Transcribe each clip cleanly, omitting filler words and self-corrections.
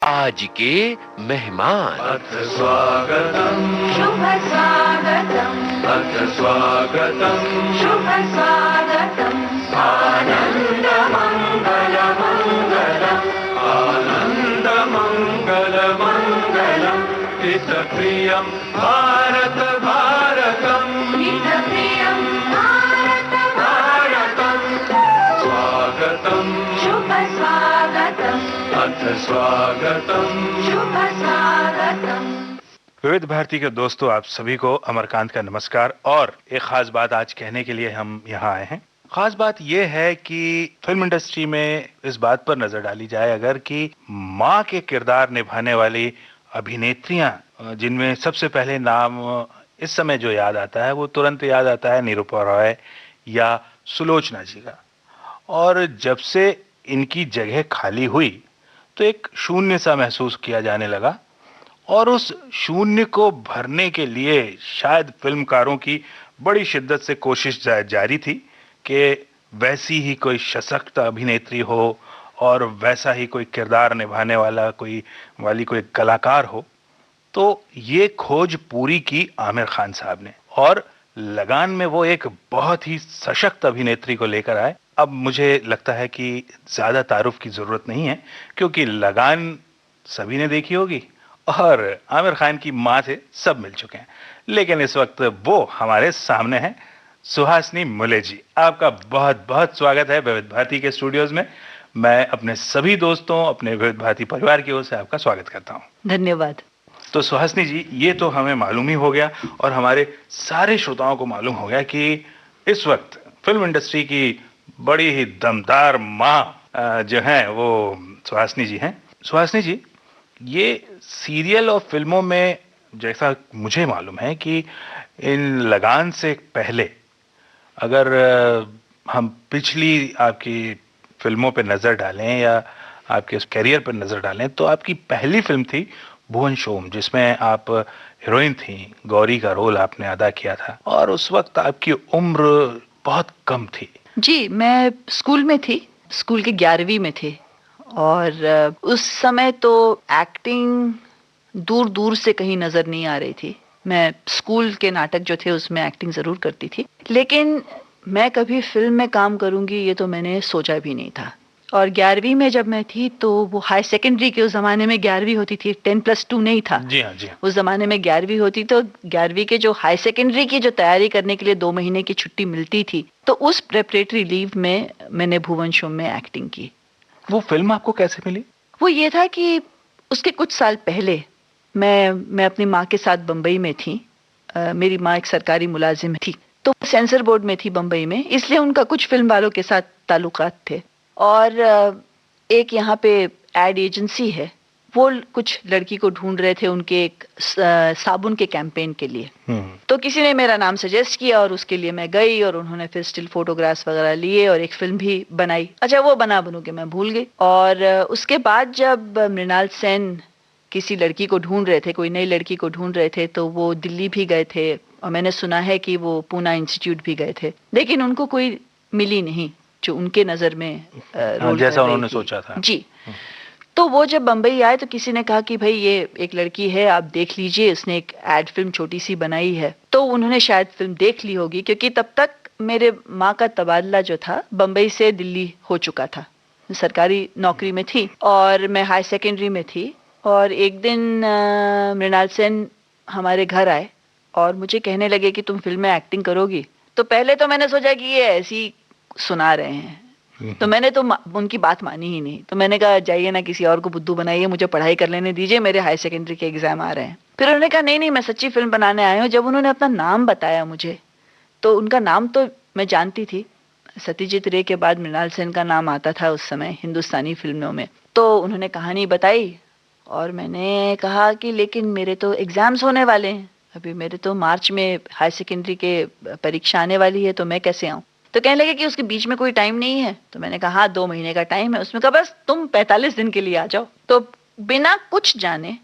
आज के मेहमान। अथ स्वागतम् शुभ स्वागतम् अथ स्वागतम् शुभ स्वागतम् आनन्दमङ्गलमङ्गलम् आनन्दमङ्गलमङ्गलम् हितप्रियं भारत भारतम् हितप्रियं भारत भारतम् स्वागतम् शुभ स्वागतम् अथ स्वागतम् शुभ स्वागतम्। विविध भारती के दोस्तों, आप सभी को अमरकांत का नमस्कार। और एक खास बात आज कहने के लिए हम यहाँ आए हैं। खास बात यह है कि फिल्म इंडस्ट्री में इस बात पर नजर डाली जाए अगर कि माँ के किरदार निभाने वाली अभिनेत्रियां, जिनमें सबसे पहले नाम इस समय जो याद आता है वो तुरंत याद आता है निरूपा रॉय या सुलोचना जी का। और जब से इनकी जगह खाली हुई तो एक शून्य सा महसूस किया जाने लगा, और उस शून्य को भरने के लिए शायद फिल्मकारों की बड़ी शिद्दत से कोशिश जारी थी कि वैसी ही कोई सशक्त अभिनेत्री हो और वैसा ही कोई किरदार निभाने वाला कोई कलाकार हो। तो ये खोज पूरी की आमिर खान साहब ने, और लगान में वो एक बहुत ही सशक्त अभिनेत्री को लेकर आए। अब मुझे लगता है कि ज्यादा तारुफ की जरूरत नहीं है, क्योंकि लगान सभी ने देखी होगी और आमिर खान की मां से सब मिल चुके हैं। लेकिन इस वक्त वो हमारे सामने हैं, सुहासिनी मूले जी। आपका बहुत बहुत स्वागत है विविध भारती के स्टूडियोज में। मैं अपने सभी दोस्तों, अपने विविध भारती परिवार की ओर से आपका स्वागत करता हूँ। धन्यवाद। तो सुहासिनी जी, ये तो हमें मालूम ही हो गया और हमारे सारे श्रोताओं को मालूम हो गया कि इस वक्त फिल्म इंडस्ट्री की बड़ी ही दमदार माँ जो हैं वो सुहासिनी जी हैं। सुहासिनी जी, ये सीरियल और फिल्मों में, जैसा मुझे मालूम है कि इन लगान से पहले अगर हम पिछली आपकी फिल्मों पे नजर डालें या आपके कैरियर पर नजर डालें तो आपकी पहली फिल्म थी भुवन शोम, जिसमें आप हीरोइन थी। गौरी का रोल आपने अदा किया था और उस वक्त आपकी उम्र बहुत कम थी। जी, मैं स्कूल में थी, स्कूल के 11वीं में थे। और उस समय तो एक्टिंग दूर दूर से कहीं नजर नहीं आ रही थी। मैं स्कूल के नाटक जो थे उसमें एक्टिंग जरूर करती थी, लेकिन मैं कभी फिल्म में काम करूंगी ये तो मैंने सोचा भी नहीं था। और 11वीं में जब मैं थी तो वो हाई सेकेंडरी के उस जमाने में 11वीं होती थी, 10+2 नहीं था। जी हाँ, जी हाँ। उस जमाने में 11वीं होती, तो 11वीं के जो हाई सेकेंडरी की जो तैयारी करने के लिए 2 महीने की छुट्टी मिलती थी, तो उस प्रेपरेटरी लीव में मैंने भुवन शोम में एक्टिंग की। वो फिल्म आपको कैसे मिली? वो ये था कि उसके कुछ साल पहले मैं अपनी माँ के साथ बम्बई में थी। मेरी माँ एक सरकारी मुलाजिम थी, तो सेंसर बोर्ड में थी बम्बई में, इसलिए उनका कुछ फिल्म वालों के साथ ताल्लुकात थे। और एक यहाँ पे एड एजेंसी है, वो कुछ लड़की को ढूंढ रहे थे उनके एक साबुन के कैंपेन के लिए। तो किसी ने मेरा नाम सजेस्ट किया और उसके लिए मैं गई, और उन्होंने फिर स्टिल फोटोग्राफ्स वगैरह लिए और एक फिल्म भी बनाई। अच्छा, वो बना बनू के मैं भूल गई। और उसके बाद जब मृणाल सेन किसी लड़की को ढूंढ रहे थे, कोई नई लड़की को ढूंढ रहे थे, तो वो दिल्ली भी गए थे और मैंने सुना है कि वो पूना इंस्टीट्यूट भी गए थे, लेकिन उनको कोई मिली नहीं जो उनके नजर में रोल जैसा उन्होंने सोचा था। जी। तो वो जब बंबई आए तो किसी ने कहा कि भाई ये एक लड़की है, आप देख लीजिए, इसने एक एड फिल्म छोटी सी बनाई है। तो उन्होंने शायद फिल्म देख ली होगी, क्योंकि तब तक मेरे माँ का तबादला जो था बंबई से दिल्ली हो चुका था। सरकारी नौकरी में थी और मैं हाई सेकेंडरी में थी। और एक दिन मृणाल सेन हमारे घर आए और मुझे कहने लगे कि तुम फिल्म में एक्टिंग करोगी। तो पहले तो मैंने सोचा कि ये ऐसी सुना रहे हैं, तो मैंने तो उनकी बात मानी ही नहीं। तो मैंने कहा जाइए ना, किसी और को बुद्धू बनाइए, मुझे पढ़ाई कर लेने दीजिए, मेरे हाई सेकेंडरी के एग्जाम आ रहे हैं। फिर उन्होंने कहा नहीं नहीं, मैं सच्ची फिल्म बनाने आया हूँ। जब उन्होंने अपना नाम बताया मुझे, तो उनका नाम तो मैं जानती थी, सत्यजीत रे के बाद मृणाल सेन का नाम आता था उस समय हिंदुस्तानी फिल्मों में। तो उन्होंने कहानी बताई और मैंने कहा कि लेकिन मेरे तो एग्जाम्स होने वाले हैं अभी, मेरे तो मार्च में हाई सेकेंडरी के परीक्षा आने वाली है, तो मैं कैसे आऊँ। तो कहने लगे कि उसके बीच में कोई टाइम नहीं है। तो मैंने कहा हाँ, 2 महीने का टाइम है। उसमें कहा बस तुम 45 दिन के लिए आ जाओ। तो बिना कुछ जाने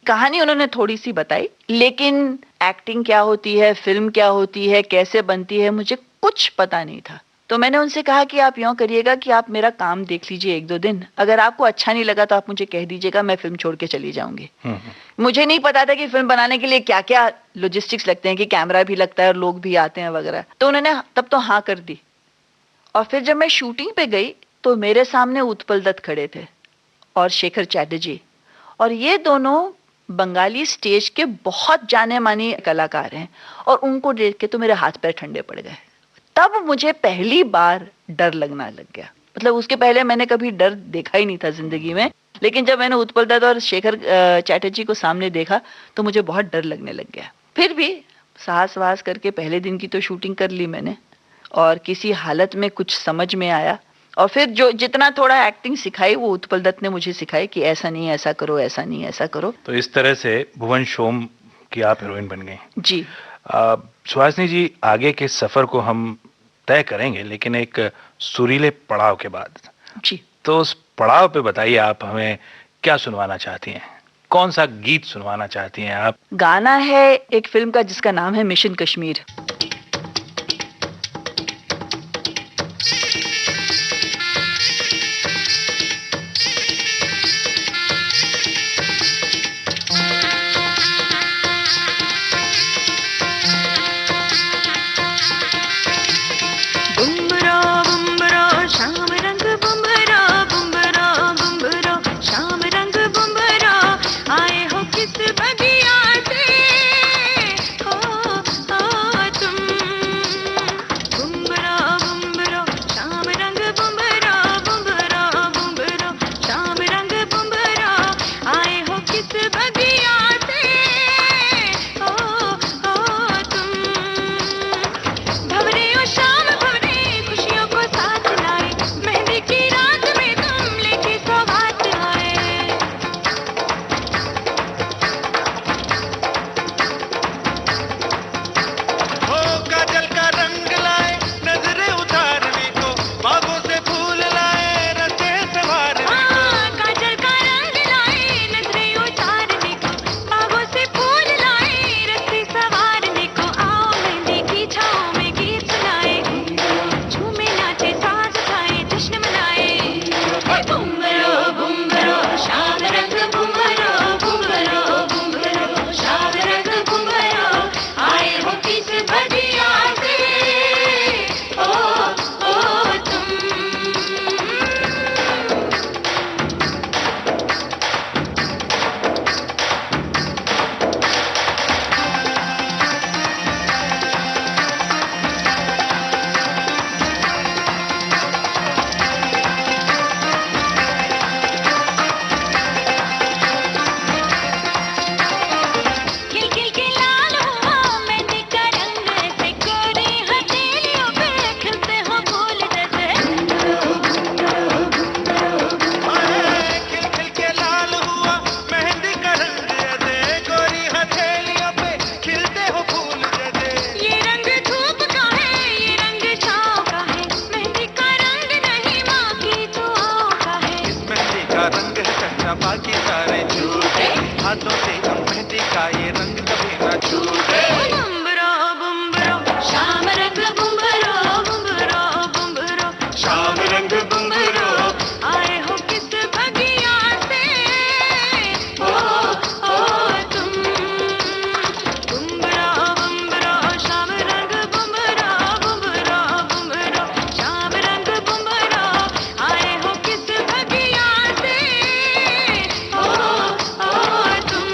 कहानी उन्होंने थोड़ी सी बताई, लेकिन एक्टिंग क्या होती है, फिल्म क्या होती है, कैसे बनती है, मुझे कुछ पता नहीं था। तो मैंने उनसे कहा कि आप यूँ करिएगा कि आप मेरा काम देख लीजिए 1-2 दिन, अगर आपको अच्छा नहीं लगा तो आप मुझे कह दीजिएगा, मैं फिल्म छोड़ के चली जाऊंगी। मुझे नहीं पता था कि फिल्म बनाने के लिए क्या क्या लॉजिस्टिक्स लगते हैं, कि कैमरा भी लगता है और लोग भी आते हैं वगैरह। तो उन्होंने तब तो हाँ कर दी। और फिर जब मैं शूटिंग पे गई तो मेरे सामने उत्पल दत्त खड़े थे और शेखर चैटर्जी, और ये दोनों बंगाली स्टेज के बहुत जाने माने कलाकार हैं, और उनको देख के तो मेरे हाथ पैर ठंडे पड़ गए। तब मुझे पहली बार डर लगना लग गया। मतलब उसके पहले मैंने कभी डर देखा ही नहीं था जिंदगी में, लेकिन जब मैंने उत्पल दत्त और शेखर चैटर्जी को सामने देखा तो मुझे बहुत डर लगने लग गया। फिर भी साहस वास करके पहले दिन की तो शूटिंग कर ली मैंने, और किसी हालत में कुछ समझ में आया, और फिर जो जितना थोड़ा एक्टिंग सिखाई वो उत्पल दत्त ने मुझे सिखाई कि ऐसा नहीं ऐसा करो, ऐसा नहीं ऐसा करो। तो इस तरह से भुवन शोम की आप हीरोइन बन गई जी। सुहासिनी जी, आगे के सफर को हम तय करेंगे, लेकिन एक सुरीले पड़ाव के बाद। जी। तो उस पड़ाव पे बताइए, आप हमें क्या सुनवाना चाहती हैं? कौन सा गीत सुनवाना चाहती हैं आप? गाना है एक फिल्म का जिसका नाम है मिशन कश्मीर। बाकी सारे झूठे, हाथों से हम मेहंदी का ये रंग कभी ना छूटे। बुम्बरो बुम्बरो शाम रंग बुम्बरो बुम्बरो बुम्बरो शाम रंग बुम्बरो आए हो किस बगिया से ओ तुम बुम्बरो बुम्बरो शाम रंग बुम्बरो बुम्बरो बुम्बरो शाम रंग बुम्बरो आए हो किस बगिया से ओ तुम।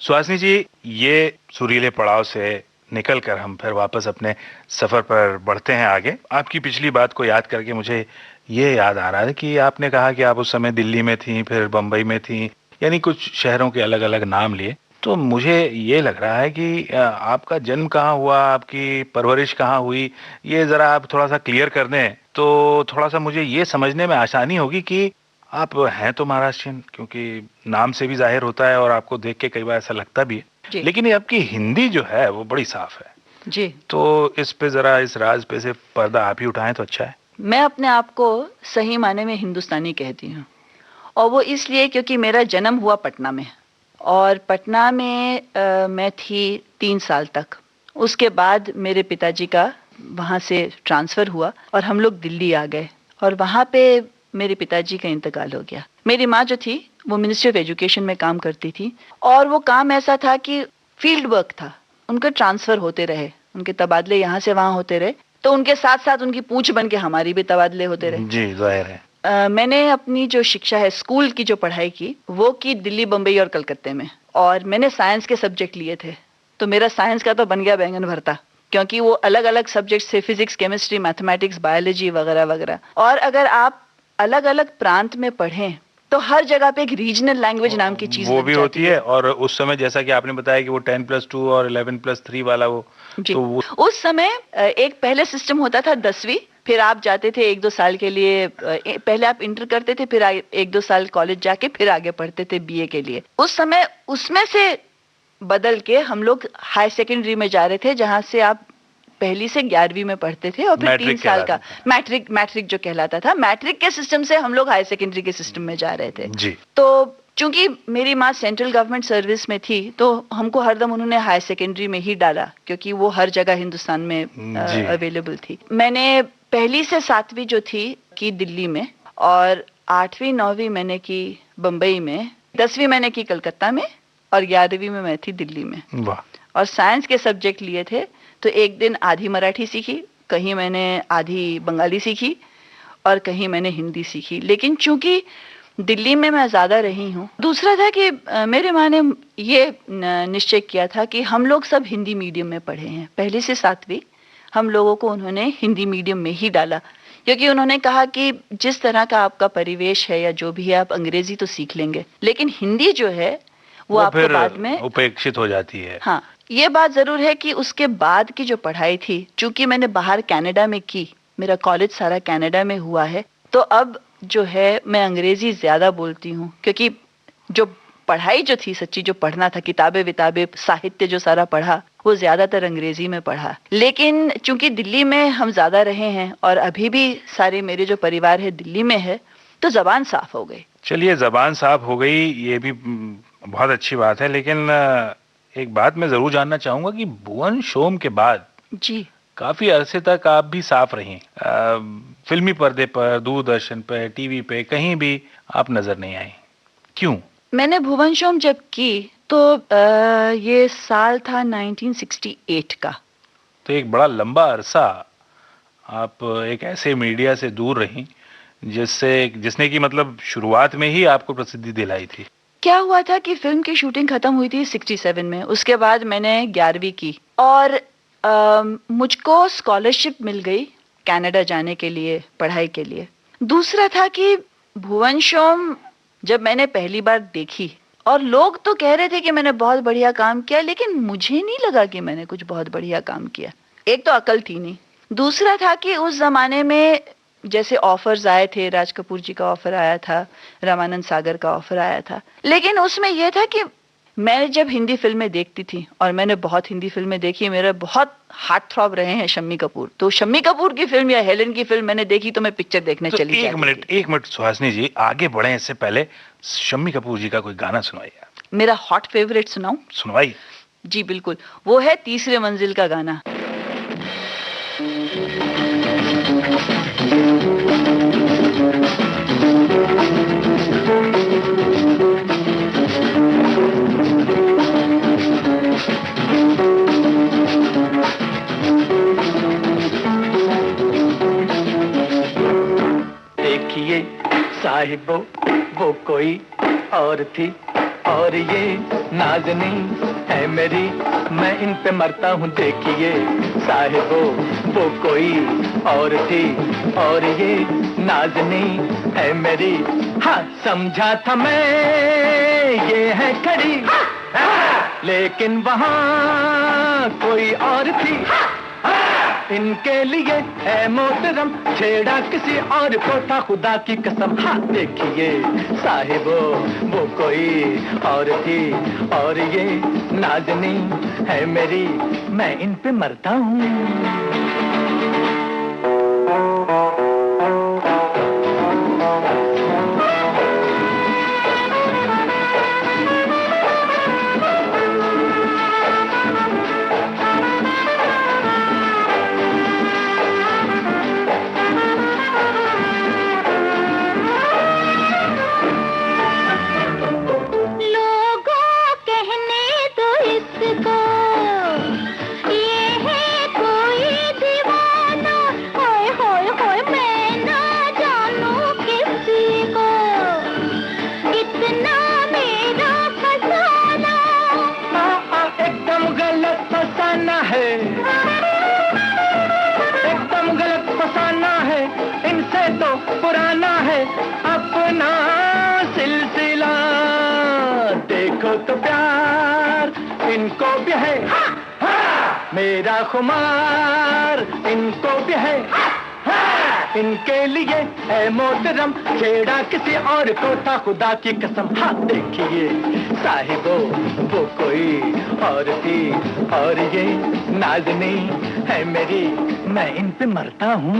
सुहासिनी जी, ये सुरीले पड़ाव से निकलकर हम फिर वापस अपने सफर पर बढ़ते हैं आगे। आपकी पिछली बात को याद करके मुझे ये याद आ रहा है कि आपने कहा कि आप उस समय दिल्ली में थी, फिर बम्बई में थी, यानी कुछ शहरों के अलग अलग नाम लिए। तो मुझे ये लग रहा है कि आपका जन्म कहाँ हुआ, आपकी परवरिश कहाँ हुई, ये जरा आप थोड़ा सा क्लियर कर दें तो थोड़ा सा मुझे ये समझने में आसानी होगी कि आप हैं तो महाराष्ट्रियन, क्योंकि नाम से भी जाहिर होता है और आपको देख के कई बार ऐसा लगता भी है। जी। लेकिन ये आपकी हिंदी जो है वो बड़ी साफ है। जी। तो इस पे जरा, इस राज पे से पर्दा आप ही उठाएं तो अच्छा है। मैं अपने आप को सही माने में हिंदुस्तानी कहती हूँ, और वो इसलिए क्योंकि मेरा जन्म हुआ पटना में, और पटना में मैं थी 3 साल तक। उसके बाद मेरे पिताजी का वहाँ से ट्रांसफ़र हुआ और हम लोग दिल्ली आ गए, और वहाँ पे मेरे पिताजी का इंतकाल हो गया। मेरी माँ जो थी वो मिनिस्ट्री ऑफ एजुकेशन में काम करती थी, और वो काम ऐसा था कि फील्ड वर्क था, उनके ट्रांसफ़र होते रहे, उनके तबादले यहाँ से वहाँ होते रहे, तो उनके साथ साथ उनकी पूंछ बन के हमारी भी तबादले होते रहे। जी, जाहिर है। मैंने अपनी जो शिक्षा है, स्कूल की जो पढ़ाई की, वो की दिल्ली, बम्बई और कलकत्ते में, और मैंने साइंस के सब्जेक्ट लिए थे, तो मेरा साइंस का तो बन गया बैंगन भरता, क्योंकि वो अलग अलग सब्जेक्ट्स थे, फिजिक्स, केमिस्ट्री, मैथमेटिक्स, बायोलॉजी वगैरह वगैरह। और अगर आप अलग अलग प्रांत में पढ़ें तो हर जगह पे एक रीजनल लैंग्वेज नाम की चीज वो लग भी जाती होती है। और उस समय जैसा कि आपने बताया कि वो 10+2 और 11+3 वाला वो, जी। तो वो उस समय एक पहले सिस्टम होता था 10वीं, फिर आप जाते थे 1-2 साल के लिए, पहले आप इंटर करते थे, फिर 1-2 साल कॉलेज जाके फिर आगे पढ़ते थे बीए के लिए। उस समय उसमें से बदल के हम लोग हाई सेकेंडरी में जा रहे थे, जहां से आप पहली से 11वीं में पढ़ते थे, और फिर मैट्रिक 3 साल का कहलाता मैट्रिक जो कहलाता था, मैट्रिक के सिस्टम से हम लोग हाई सेकेंडरी के सिस्टम में जा रहे थे। जी। तो चूंकि मेरी माँ सेंट्रल गवर्नमेंट सर्विस में थी, तो हमको हरदम उन्होंने हाई सेकेंडरी में ही डाला, क्योंकि वो हर जगह हिंदुस्तान में जी। अवेलेबल थी। मैंने पहली से 7वीं जो थी की दिल्ली में, और 8वीं 9वीं मैंने की बम्बई में, 10वीं मैंने की कलकत्ता में, और 11वीं में मैं थी दिल्ली में। वाह। और साइंस के सब्जेक्ट लिए थे, तो एक दिन आधी मराठी सीखी, कहीं मैंने आधी बंगाली सीखी, और कहीं मैंने हिंदी सीखी। लेकिन चूंकि दिल्ली में मैं ज़्यादा रही हूँ, दूसरा था कि मेरे माँ ने ये निश्चय किया था कि हम लोग सब हिंदी मीडियम में पढ़े हैं। पहली से 7वीं हम लोगों को उन्होंने हिंदी मीडियम में ही डाला, क्योंकि उन्होंने कहा कि जिस तरह का आपका परिवेश है या जो भी है, आप अंग्रेजी तो सीख लेंगे, लेकिन हिंदी जो है वो आपको फिर बाद में उपेक्षित हो जाती है। हाँ, ये बात जरूर है कि उसके बाद की जो पढ़ाई थी, चूंकि मैंने बाहर कनाडा में की, मेरा कॉलेज सारा कनाडा में हुआ है, तो अब जो है मैं अंग्रेजी ज्यादा बोलती हूँ, क्योंकि जो पढ़ाई जो थी सच्ची, जो पढ़ना था, किताबें विताबें साहित्य जो सारा पढ़ा, वो ज्यादातर अंग्रेजी में पढ़ा। लेकिन चूंकि दिल्ली में हम ज्यादा रहे हैं, और अभी भी सारे मेरे जो परिवार है दिल्ली में है, तो जबान साफ हो गई। चलिए, जबान साफ हो गई, ये भी बहुत अच्छी बात है। लेकिन एक बात मैं जरूर जानना चाहूंगा कि भुवन शोम के बाद जी, काफी अरसे तक आप भी साफ रही, फिल्मी पर्दे पर, दूरदर्शन पर, टीवी पे, कहीं भी आप नजर नहीं आई, क्यों? मैंने भुवन शोम जब की तो ये साल था 1968 का। तो एक बड़ा लंबा अरसा आप एक ऐसे मीडिया से दूर रही जिसने की मतलब शुरुआत में ही आपको प्रसिद्धि दिलाई थी। क्या हुआ था कि फिल्म की शूटिंग खत्म हुई थी 67 में, उसके बाद मैंने 11वीं की, और मुझको स्कॉलरशिप मिल गई कनाडा जाने के लिए, पढ़ाई के लिए। दूसरा था कि भुवन शोम जब मैंने पहली बार देखी, और लोग तो कह रहे थे कि मैंने बहुत बढ़िया काम किया, लेकिन मुझे नहीं लगा कि मैंने कुछ बहुत बढ़िया काम किया। एक तो अकल थी नहीं, दूसरा था कि उस जमाने में जैसे ऑफर्स आए थे, राज कपूर जी का ऑफर आया था, रामानंद सागर का ऑफर आया था, लेकिन उसमें यह था कि मैं जब हिंदी फिल्में देखती थी, और मैंने बहुत हिंदी फिल्में देखी, मेरे बहुत हार्ट थ्रॉब रहे हैं शम्मी कपूर, तो शम्मी कपूर की फिल्म या हेलन की फिल्म मैंने देखी तो मैं पिक्चर देखने तो चली जाती थी। एक मिनट सुहासिनी जी, आगे बढ़े इससे पहले शम्मी कपूर जी का कोई गाना सुनाइए। मेरा हॉट फेवरेट सुनाऊं? सुनवाइए। जी बिल्कुल, वो है तीसरे मंजिल का गाना। देखिए साहिबो वो कोई और थी, और ये नाज़नी है मेरी, मैं इन पे मरता हूँ। देखिए साहिबो वो कोई और थी, और ये नाज़नी है मेरी। हाँ समझा था मैं ये है खड़ी, लेकिन वहाँ कोई और थी। इनके लिए है मोहतरम, छेड़ा किसी और को था खुदा की कसम। हाँ देखिए साहिबो वो कोई और थी और ये नाज़नी है मेरी, मैं इन पे मरता हूँ। एकदम गलत फसाना है, इनसे तो पुराना है अपना सिलसिला। देखो तो प्यार इनको भी है, मेरा खुमार इनको भी है। इनके लिए है मोहतरम, छेड़ा किसी और को था खुदा की कसम। हाँ देखिए साहिबो वो कोई और थी और ये नाज़नी है मेरी, मैं इन पे मरता हूँ।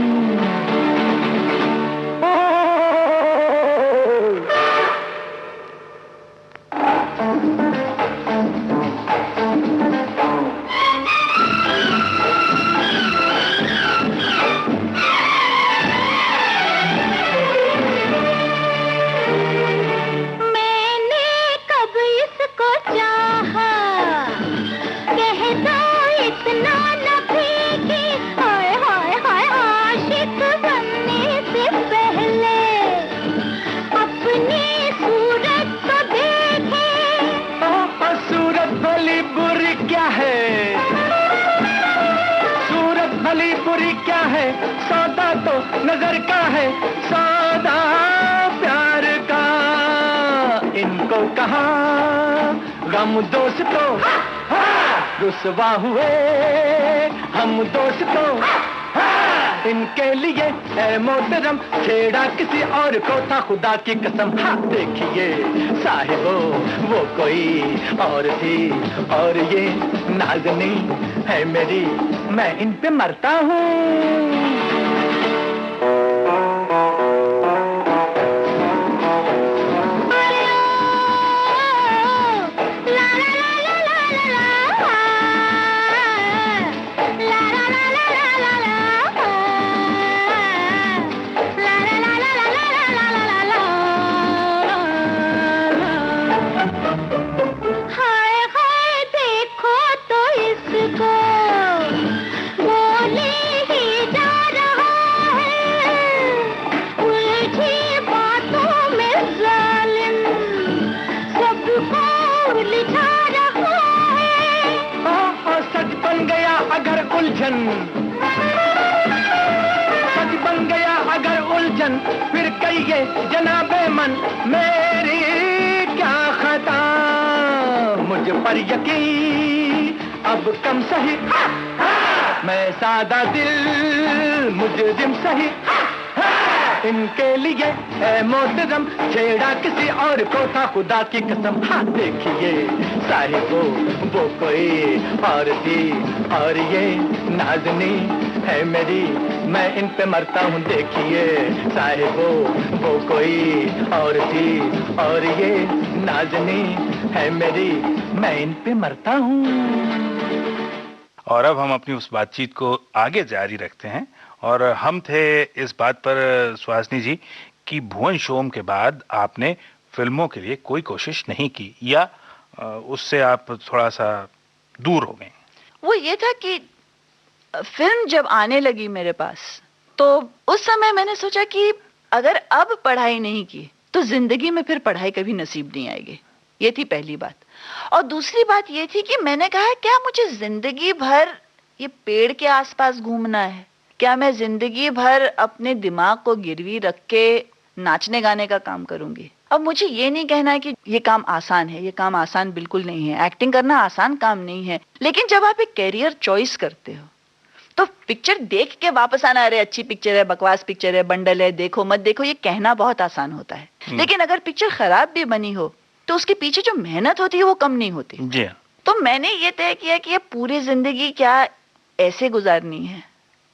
क्या है सौदा तो नजर का है, सौदा प्यार का। इनको कहा गम दोस्तों, रुसवा हुए हम दोस्तों। इनके लिए है मोहतरम, छेड़ा किसी और को था खुदा की कसम। हाँ देखिए साहिबो वो कोई और थी और ये नाज़नी है मेरी, मैं इन पे मरता हूँ। सच बन गया अगर उलझन, फिर कहिए जनाबे मन मेरी क्या खता। मुझ पर यकीन अब कम सही, मैं सादा दिल मुजरिम सही। इनके लिए है मोहतरम, छेड़ा किसी और को था खुदा की कसम। हाँ देखिए साहिबो वो कोई और थी और ये नाज़नी है मेरी, मैं इन पे मरता हूँ। देखिए साहिबो वो कोई और थी और ये नाज़नी है मेरी, मैं इन पे मरता हूँ। और अब हम अपनी उस बातचीत को आगे जारी रखते हैं। और हम थे इस बात पर सुहासिनी जी कि भुवन शोम के बाद आपने फिल्मों के लिए कोई कोशिश नहीं की या उससे आप थोड़ा सा दूर हो गए। वो ये था कि फिल्म जब आने लगी मेरे पास, तो उस समय मैंने सोचा कि अगर अब पढ़ाई नहीं की तो जिंदगी में फिर पढ़ाई कभी नसीब नहीं आएगी। ये थी पहली बात। और दूसरी बात ये थी कि मैंने कहा क्या मुझे जिंदगी भर ये पेड़ के आसपास घूमना है? क्या मैं जिंदगी भर अपने दिमाग को गिरवी रख के नाचने गाने का काम करूंगी? अब मुझे ये नहीं कहना है कि ये काम आसान है, ये काम आसान बिल्कुल नहीं है। एक्टिंग करना आसान काम नहीं है, लेकिन जब आप एक कैरियर चॉइस करते हो तो पिक्चर देख के वापस आना, अरे अच्छी पिक्चर है, बकवास पिक्चर है, बंडल है, देखो मत देखो, ये कहना बहुत आसान होता है। लेकिन अगर पिक्चर खराब भी बनी हो तो उसके पीछे जो मेहनत होती है वो कम नहीं होती। जी हाँ। तो मैंने ये तय किया कि ये पूरी जिंदगी क्या ऐसे गुजारनी है।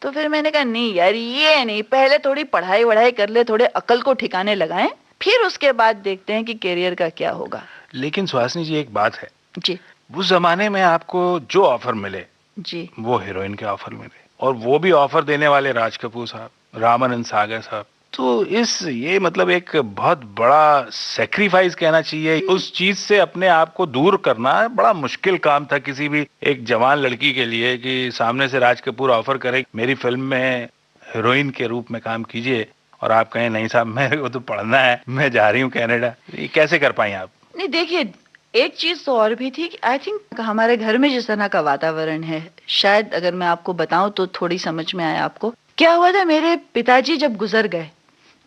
तो फिर मैंने कहा नहीं यार, ये नहीं, पहले थोड़ी पढ़ाई वढ़ाई कर ले, थोड़े अकल को ठिकाने लगाएं, फिर उसके बाद देखते हैं कि करियर का क्या होगा। लेकिन सुहासिनी जी, एक बात है, जी उस जमाने में आपको जो ऑफर मिले जी वो हीरोइन के ऑफर मिले, और वो भी ऑफर देने वाले राज कपूर साहब, रामानंद सागर साहब। तो ये मतलब एक बहुत बड़ा सेक्रीफाइस कहना चाहिए। उस चीज से अपने आप को दूर करना बड़ा मुश्किल काम था किसी भी एक जवान लड़की के लिए, कि सामने से राज कपूर ऑफर करे मेरी फिल्म में हीरोइन के रूप में काम कीजिए, और आप कहें नहीं साहब मेरे को तो पढ़ना है, मैं जा रही हूँ कनाडा। ये कैसे कर पाई आप? नहीं, देखिए एक चीज तो और भी थी कि आई थिंक हमारे घर में जिस तरह का वातावरण है, शायद अगर मैं आपको बताऊं तो थोड़ी समझ में आए आपको। क्या हुआ था, मेरे पिताजी जब गुजर गए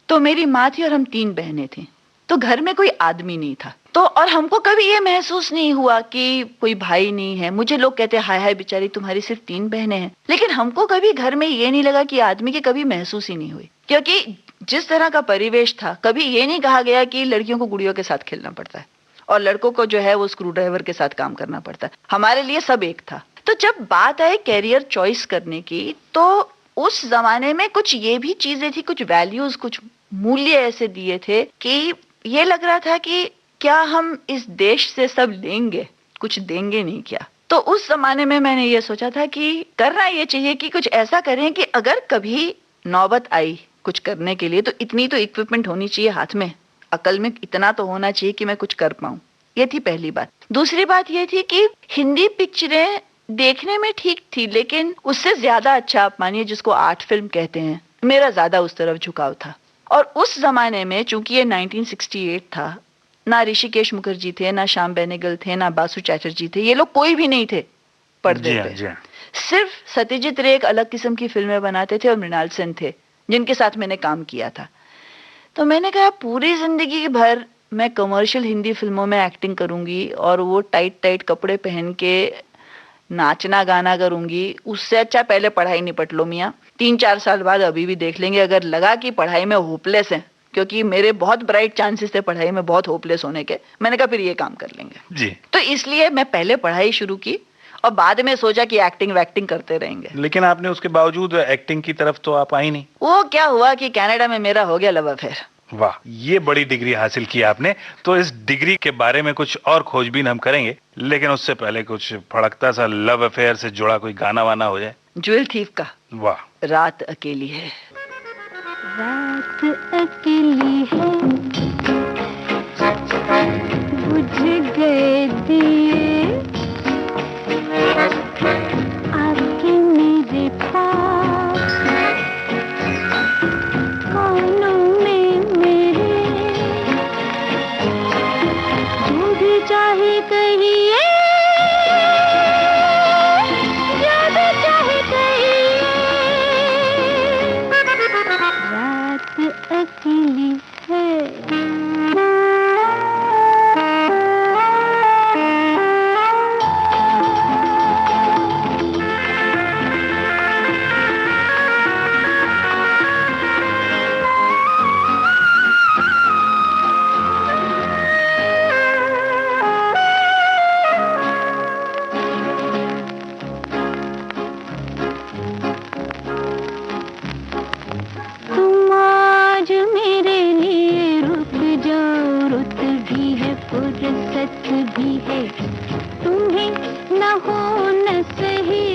तो मेरी माँ थी और हम 3 बहनें थी, तो घर में कोई आदमी नहीं था। तो और हमको कभी ये महसूस नहीं हुआ कि कोई भाई नहीं है। मुझे लोग कहते हाय हाय बेचारी तुम्हारी सिर्फ 3 बहनें हैं, लेकिन हमको कभी घर में ये नहीं लगा कि आदमी की कभी महसूस ही नहीं हुई, क्योंकि जिस तरह का परिवेश था, कभी ये नहीं कहा गया कि लड़कियों को गुड़ियों के साथ खेलना पड़ता है और लड़कों को जो है वो स्क्रू ड्राइवर के साथ काम करना पड़ता है। हमारे लिए सब एक था। तो जब बात आई कैरियर चॉइस करने की, तो उस जमाने में कुछ ये भी चीजें थी, कुछ वैल्यूज, कुछ मूल्य ऐसे दिए थे कि ये लग रहा था कि क्या हम इस देश से सब लेंगे, कुछ देंगे नहीं क्या। तो उस जमाने में मैंने ये सोचा था कि करना ये चाहिए कि कुछ ऐसा करें कि अगर कभी नौबत आई कुछ करने के लिए तो इतनी तो इक्विपमेंट होनी चाहिए हाथ में, अकल में इतना तो होना चाहिए कि मैं कुछ कर पाऊं। ये थी पहली बात। दूसरी बात ये थी कि हिंदी पिक्चरें देखने में ठीक थी, लेकिन उससे ज्यादा अच्छा, आप मानिए जिसको आर्ट फिल्म कहते हैं, मेरा ज्यादा उस तरफ झुकाव था। और उस जमाने में चूंकि ये 1968 था, ना ऋषिकेश मुखर्जी थे, ना श्याम बेनेगल थे, ना बासु चैटर्जी थे, ये लोग कोई भी नहीं थे पर्दे पे। सिर्फ सत्यजीत रे एक अलग किस्म की फिल्में बनाते थे और मृणाल सेन थे जिनके साथ मैंने काम किया था। तो मैंने कहा पूरी जिंदगी भर मैं कमर्शियल हिंदी फिल्मों में एक्टिंग करूंगी और वो टाइट टाइट कपड़े पहन के नाचना गाना करूंगी, उससे अच्छा पहले पढ़ाई निपट लो मियाँ। 3-4 साल बाद अभी भी देख लेंगे, अगर लगा कि पढ़ाई में होपलेस है, क्योंकि मेरे बहुत ब्राइट चांसेस थे पढ़ाई में बहुत होपलेस होने के, मैंने कहा फिर ये काम कर लेंगे जी। तो इसलिए मैं पहले पढ़ाई शुरू की और बाद में सोचा कि एक्टिंग वैक्टिंग करते रहेंगे। लेकिन आपने उसके बावजूद एक्टिंग की तरफ तो आप आई नहीं। वो क्या हुआ कि कनाडा में मेरा हो गया लव अफेयर। वाह, ये बड़ी डिग्री हासिल की आपने। तो इस डिग्री के बारे में कुछ और खोजबीन हम करेंगे, लेकिन उससे पहले कुछ फड़कता सा लव अफेयर से जुड़ा कोई गाना वाना हो जाए। ज्वेल थीफ का वाह। रात अकेली है। रात अकेली है, बुझ गए दिए, आके मेरे पास, कोनों में मेरे, जो भी चाहे कहिए, जो भी चाहे कहिए, रात अकेली है। तुम आज मेरे लिए रुक जाओ, रुत भी है फुर्सत भी है, तुम्हें न हो न सही,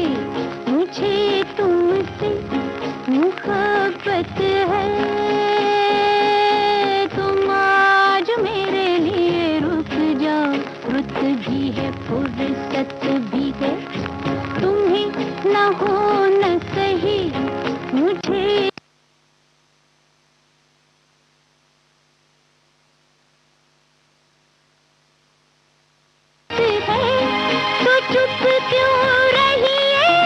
मुझे तुमसे मोहब्बत है। तुम आज मेरे लिए रुक जाओ, रुत भी है फुर्सत भी है, तुम्हें न हो न सही, मुझे तो चुप क्यों रही है,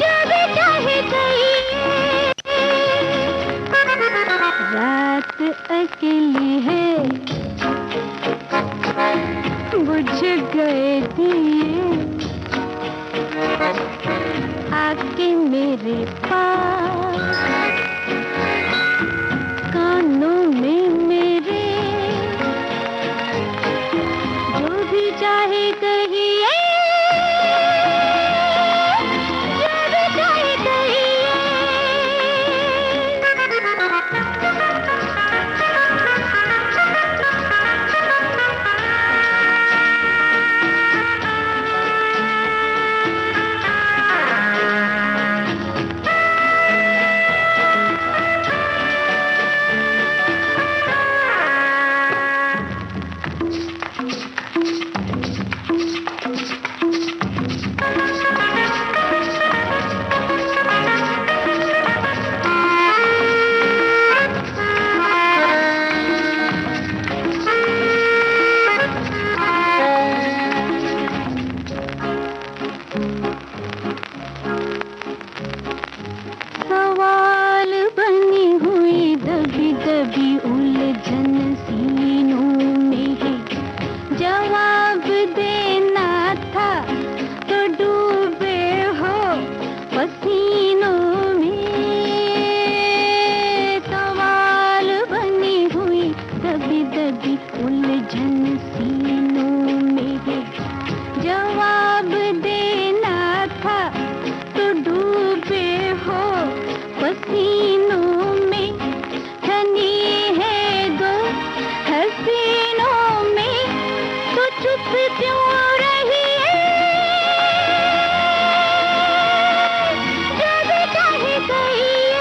जब चाहे कहिए, रात अकेली है, बुझ गए दिए, आके मेरे पास कानों में मेरे जो भी चाहे कहिए जो भी चाहे सवाल बनी हुई दबी दबी उलझन सीनों में है जवाब देना था तो डूबे हो पसीनों में सवाल बनी हुई दबी दबी उलझन सीनों में है जवाब देना था तो डूबे हो पसीनों में ठनी है दो हसीनों में तो चुप क्यों रही है जो भी चाहे कहिए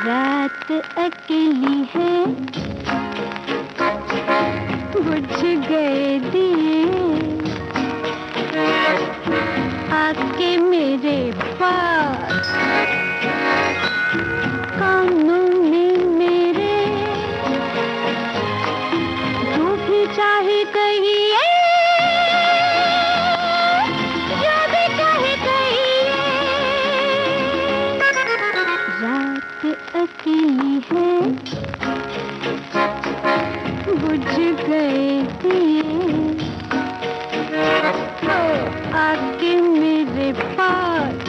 रात अकेली है बुझ गए दिए आके मेरे पास कानों में मेरे जो भी चाहे कहिए जो भी चाहे कहिए रात अकेली है बुझ गए दिए आके मेरे पास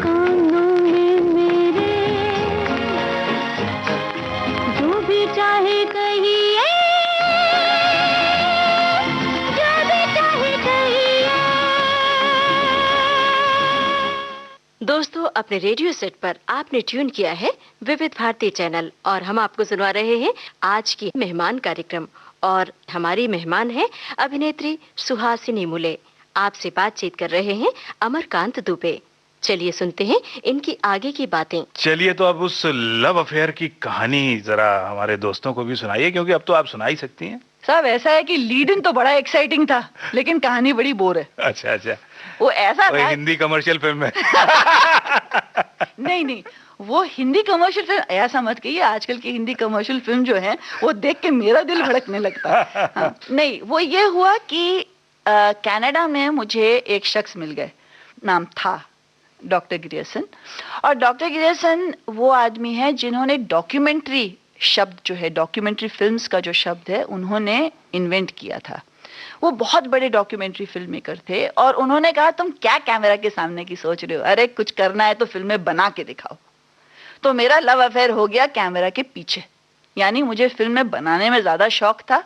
कानों में मेरे जो भी चाहे कहिए जो भी चाहे कहिए। दोस्तों, अपने रेडियो सेट पर आपने ट्यून किया है विविध भारती चैनल और हम आपको सुना रहे हैं आज की मेहमान कार्यक्रम और हमारी मेहमान है अभिनेत्री सुहासिनी मूले। आपसे बातचीत कर रहे हैं अमरकांत दुबे। चलिए सुनते हैं इनकी आगे की बातें। चलिए तो अब उस लव अफेयर की कहानी जरा हमारे दोस्तों को भी सुनाइए, क्योंकि अब तो आप सुना ही सकती हैं। साहब ऐसा है कि लीड इन तो बड़ा एक्साइटिंग था लेकिन कहानी बड़ी बोर है। अच्छा अच्छा, वो ऐसा वो था हिंदी कमर्शियल फिल्म है। नहीं, वो हिंदी कमर्शियल फिल्म ऐसा मत कहिए। आजकल की हिंदी कमर्शियल फिल्म जो है वो देख के मेरा दिल भड़कने लगता है। हाँ, नहीं, वो ये हुआ कि कनाडा में मुझे एक शख्स मिल गए, नाम था डॉक्टर गिरियसन। और डॉक्टर गिरियसन वो आदमी है जिन्होंने डॉक्यूमेंट्री शब्द जो है, डॉक्यूमेंट्री फिल्म्स का जो शब्द है, उन्होंने इन्वेंट किया था। वो बहुत बड़े डॉक्यूमेंट्री फिल्म मेकर थे और उन्होंने कहा तुम क्या कैमरा के सामने की सोच रहे हो, अरे कुछ करना है तो फिल्में बना के दिखाओ। तो मेरा लव अफेयर हो गया कैमरा के पीछे, यानी मुझे फिल्में बनाने में ज्यादा शौक था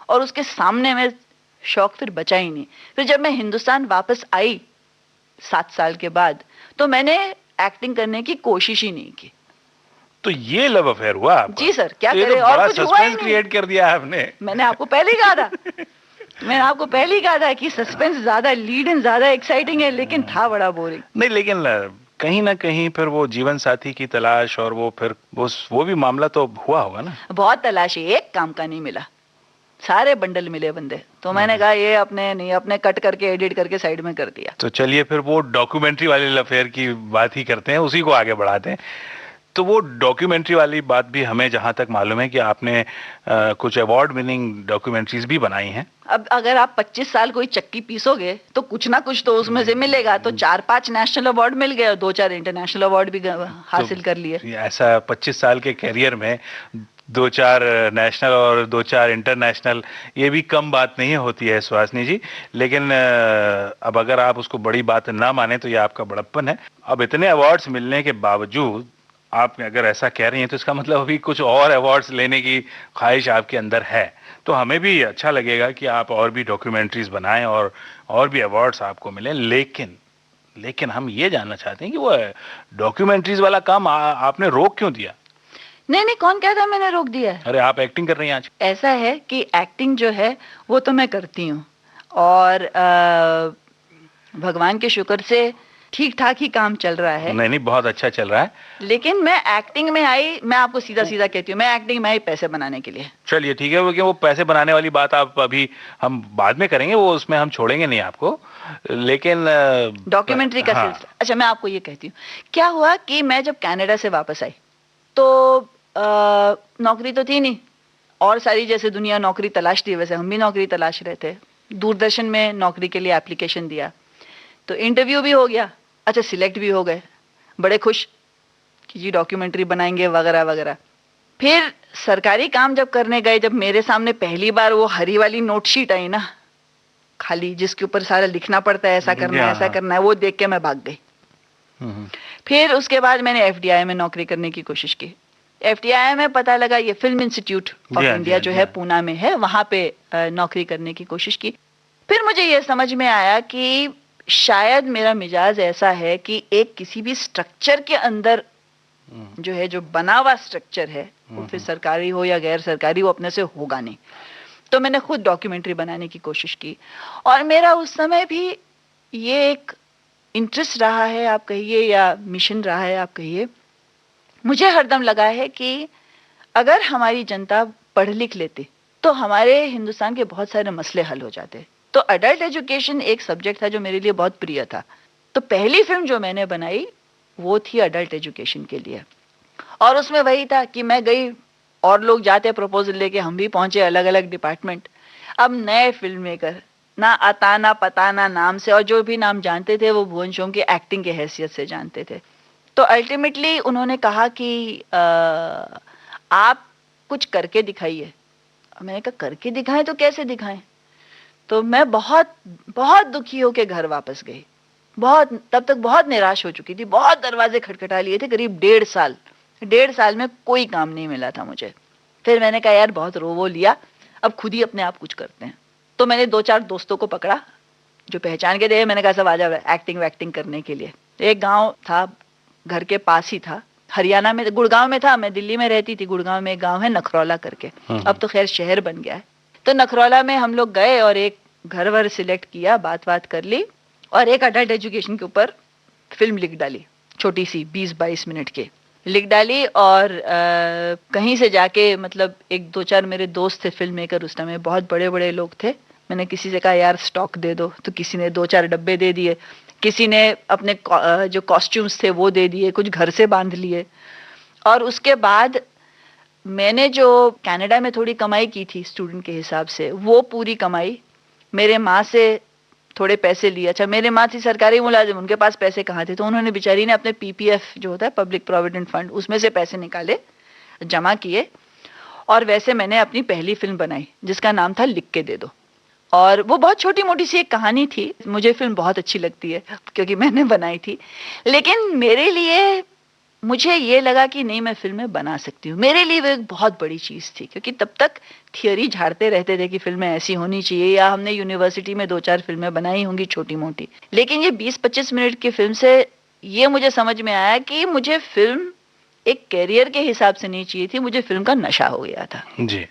और उसके सामने में शौक फिर बचा ही नहीं। फिर जब मैं हिंदुस्तान वापस आई 7 साल के बाद तो मैंने एक्टिंग करने की कोशिश ही नहीं की। तो ये लव अफेयर हुआ आपका? जी सर, क्या तो करें, तो और कुछ हुआ ही सस्पेंस नहीं। क्रिएट कर दिया आपने। मैंने आपको पहले ही कहा था मैंने आपको पहले ही कहा था कि सस्पेंस ज्यादा, लीड इन ज्यादा एक्साइटिंग है, लेकिन था बड़ा बोरिंग। नहीं, लेकिन कहीं ना कहीं फिर वो जीवन साथी की तलाश और वो फिर वो भी मामला तो हुआ होगा ना। बहुत तलाशी, एक काम का नहीं मिला, सारे बंडल मिले बंदे। तो मैंने कहा ये अपने कट करके एडिट करके साइड में कर दिया। तो चलिए फिर वो डॉक्यूमेंट्री वाले लव अफेयर की बात ही करते हैं, उसी को आगे बढ़ाते हैं। तो वो डॉक्यूमेंट्री वाली बात भी हमें जहां तक मालूम है कि आपने कुछ अवार्ड विनिंग डॉक्यूमेंट्रीज भी बनाई हैं। अब अगर आप 25 साल कोई चक्की पीसोगे तो कुछ ना कुछ तो उसमें से मिलेगा। तो 4-5 नेशनल अवार्ड मिल गए और 2-4 इंटरनेशनल अवार्ड भी हासिल कर लिए। ऐसा 25 साल के कैरियर में 2-4 नेशनल और 2-4 इंटरनेशनल, ये भी कम बात नहीं होती है सुहासिनी जी। लेकिन अब अगर आप उसको बड़ी बात ना माने तो ये आपका बड़प्पन है। अब इतने अवार्ड्स मिलने के बावजूद आप अगर ऐसा कह रही हैं तो इसका मतलब अभी कुछ और अवार्ड्स लेने की ख्वाहिश आपके अंदर है। तो हमें भी अच्छा लगेगा कि आप और भी डॉक्यूमेंट्रीज बनाएं और भी अवार्ड्स आपको मिलें। लेकिन हम ये जानना चाहते हैं कि वो डॉक्यूमेंट्रीज वाला काम आपने रोक क्यों दिया? नहीं नहीं, कौन कहता मैंने रोक दिया है? अरे आप एक्टिंग कर रही हैं आज। ऐसा है कि एक्टिंग जो है वो तो मैं करती हूँ, और भगवान के शुक्र से ठीक ठाक ही काम चल रहा है। नहीं, बहुत अच्छा चल रहा है। लेकिन मैं एक्टिंग में आई, मैं आपको सीधा सीधा कहती हूँ, मैं एक्टिंग में आई पैसे बनाने के लिए। चलिए ठीक है, वो पैसे बनाने वाली बात आप अभी हम बाद में करेंगे, वो उसमें हम छोड़ेंगे नहीं आपको। लेकिन डॉक्यूमेंट्री का हाँ। सिलसिला, अच्छा मैं आपको ये कहती हूँ, क्या हुआ कि मैं जब कनाडा से वापस आई तो नौकरी तो थी नहीं, और सारी जैसे दुनिया नौकरी तलाश रही है वैसे हम भी नौकरी तलाश रहे थे। दूरदर्शन में नौकरी के लिए एप्लीकेशन दिया, तो इंटरव्यू भी हो गया, अच्छा सिलेक्ट भी हो गए, बड़े खुश कि जी डॉक्यूमेंट्री बनाएंगे वगैरह वगैरह। फिर सरकारी काम जब करने गए, जब मेरे सामने पहली बार वो हरी वाली नोटशीट आई ना, खाली जिसके ऊपर सारा लिखना पड़ता है, ऐसा करना है ऐसा करना है, वो देख के मैं भाग गई। फिर उसके बाद मैंने एफडीआई में नौकरी करने की कोशिश की। एफटीआई में पता लगा ये फिल्म इंस्टीट्यूट ऑफ इंडिया जो है पूना में है, वहां पे नौकरी करने की कोशिश की। फिर मुझे ये समझ में आया कि शायद मेरा मिजाज ऐसा है कि एक किसी भी स्ट्रक्चर के अंदर जो है, जो बना हुआ स्ट्रक्चर है, वो फिर सरकारी हो या गैर सरकारी, वो अपने से होगा नहीं। तो मैंने खुद डॉक्यूमेंट्री बनाने की कोशिश की, और मेरा उस समय भी ये एक इंटरेस्ट रहा है आप कहिए, या मिशन रहा है आप कहिए। मुझे हरदम लगा है कि अगर हमारी जनता पढ़ लिख लेती तो हमारे हिंदुस्तान के बहुत सारे मसले हल हो जाते। तो अडल्ट एजुकेशन एक सब्जेक्ट था जो मेरे लिए बहुत प्रिय था। तो पहली फिल्म जो मैंने बनाई वो थी अडल्ट एजुकेशन के लिए, और उसमें वही था कि मैं गई और लोग जाते प्रपोजल लेके, हम भी पहुंचे अलग अलग डिपार्टमेंट। अब नए फिल्म मेकर, ना आता ना पता ना नाम से, और जो भी नाम जानते थे वो भुवन शोम की एक्टिंग के हैसियत से जानते थे। तो अल्टीमेटली उन्होंने कहा कि आप कुछ करके दिखाइए। मैंने कहा करके दिखाएं तो कैसे दिखाएं? तो मैं बहुत बहुत दुखी होकर घर वापस गई। तब तक बहुत निराश हो चुकी थी, बहुत दरवाजे खटखटा लिए थे, करीब 1.5 साल में कोई काम नहीं मिला था मुझे। फिर मैंने कहा यार बहुत रोवो लिया, अब खुद ही अपने आप कुछ करते हैं। तो मैंने 2-4 दोस्तों को पकड़ा जो पहचान के थे। मैंने कहा सब आ जाओ एक्टिंग वैक्टिंग करने के लिए। एक गांव था, घर के पास ही था, हरियाणा में, गुड़गांव में था। मैं दिल्ली में रहती थी, गुड़गांव में एक गांव है नखरौला करके, अब तो खैर शहर बन गया है। तो नखरौला में हम लोग गए और एक घर वर सिलेक्ट किया, बात कर ली, और एक अडल्ट एजुकेशन के ऊपर फिल्म लिख डाली, छोटी सी 20-22 मिनट के लिख डाली। और कहीं से जाके, मतलब 1-2-4 मेरे दोस्त थे फिल्म मेकर उस टाइम में, बहुत बड़े बड़े लोग थे। मैंने किसी से कहा यार स्टॉक दे दो, तो किसी ने 2-4 डब्बे दे दिए, किसी ने अपने जो कॉस्ट्यूम्स थे वो दे दिए, कुछ घर से बांध लिए। और उसके बाद मैंने जो कनाडा में थोड़ी कमाई की थी स्टूडेंट के हिसाब से, वो पूरी कमाई मेरे माँ से थोड़े पैसे लिए। अच्छा मेरे माँ थी सरकारी मुलाजिम, उनके पास पैसे कहाँ थे, तो उन्होंने बेचारी ने अपने पीपीएफ जो होता है पब्लिक प्रोविडेंट फंड, उसमें से पैसे निकाले, जमा किए, और वैसे मैंने अपनी पहली फिल्म बनाई जिसका नाम था लिख के दे दो। और वो बहुत छोटी मोटी सी एक कहानी थी। मुझे फिल्म बहुत अच्छी लगती है क्योंकि मैंने बनाई थी, लेकिन मेरे लिए मुझे ये लगा कि नहीं मैं फिल्में बना सकती हूँ। मेरे लिए वो एक बहुत बड़ी चीज़ थी, क्योंकि तब तक थियोरी झाड़ते रहते थे कि फिल्में ऐसी होनी चाहिए, या हमने यूनिवर्सिटी में 2-4 फिल्में बनाई होंगी छोटी मोटी। लेकिन ये 20-25 मिनट की फिल्म से ये मुझे समझ में आया कि मुझे फिल्म एक कैरियर के हिसाब से नहीं चाहिए थी, मुझे फिल्म का नशा हो गया था जी।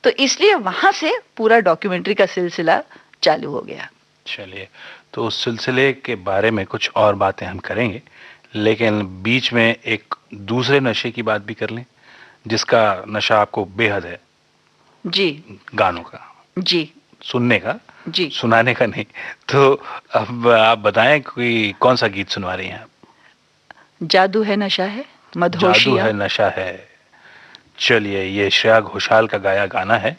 तो इसलिए वहां से पूरा डॉक्यूमेंट्री का सिलसिला चालू हो गया। चलिए, तो उस सिलसिले के बारे में कुछ और बातें हम करेंगे, लेकिन बीच में एक दूसरे नशे की बात भी कर लें जिसका नशा आपको बेहद है। जी। गानों का। जी। सुनने का। जी। सुनाने का नहीं। तो अब आप बताएं कोई कौन सा गीत सुनवा रही हैं आप? जादू है नशा है, मदहोशियां। जादू है नशा है। चलिए, ये श्रेया घोषाल का गाया गाना है।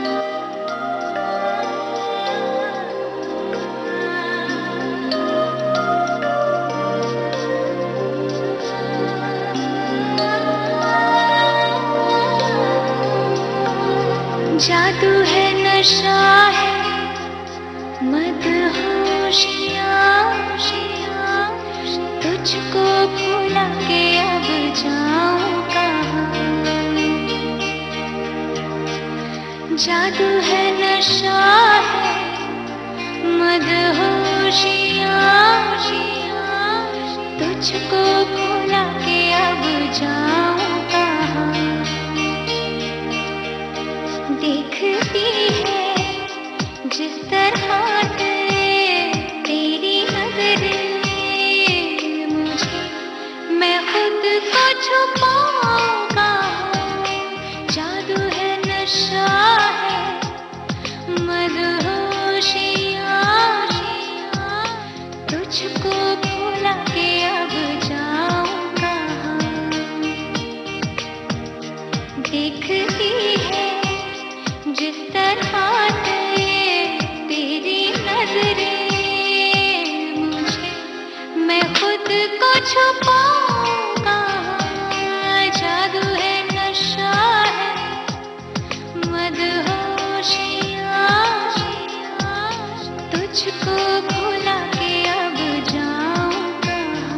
जादू है नशा है मदहोशिया, तुझको भुला के अब जाऊं कहाँ। जादू है नशा है मदहोशिया, तुझको भुला के अब जाऊं कहाँ। देखती है जिस तरह से तेरी नजरें मुझे, मैं खुद को छुपाऊंगा। जादू है नशा है मदहोशिया, तुझको भुला के अब जाऊं कहाँ। देखती है जिस तरह से तेरी नजरें मुझे, मैं खुद को छुपाऊंगा। जादू है नशा है मदहोशिया, तुझको भुला के अब जाऊं कहाँ।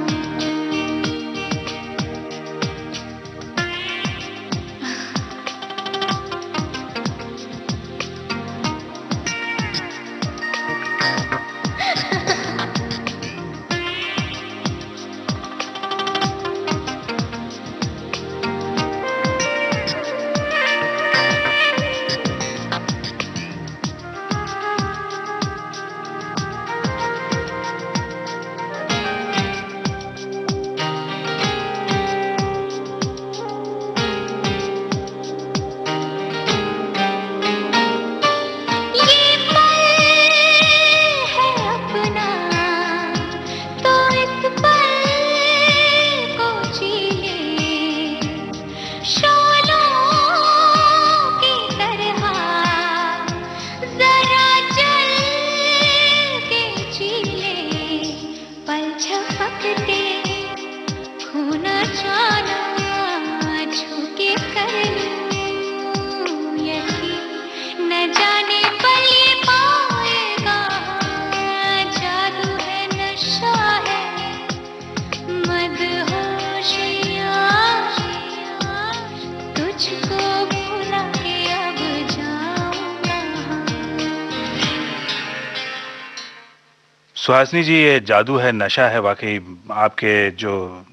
सुहासिनी जी, ये जादू है नशा है, वाकई आपके जो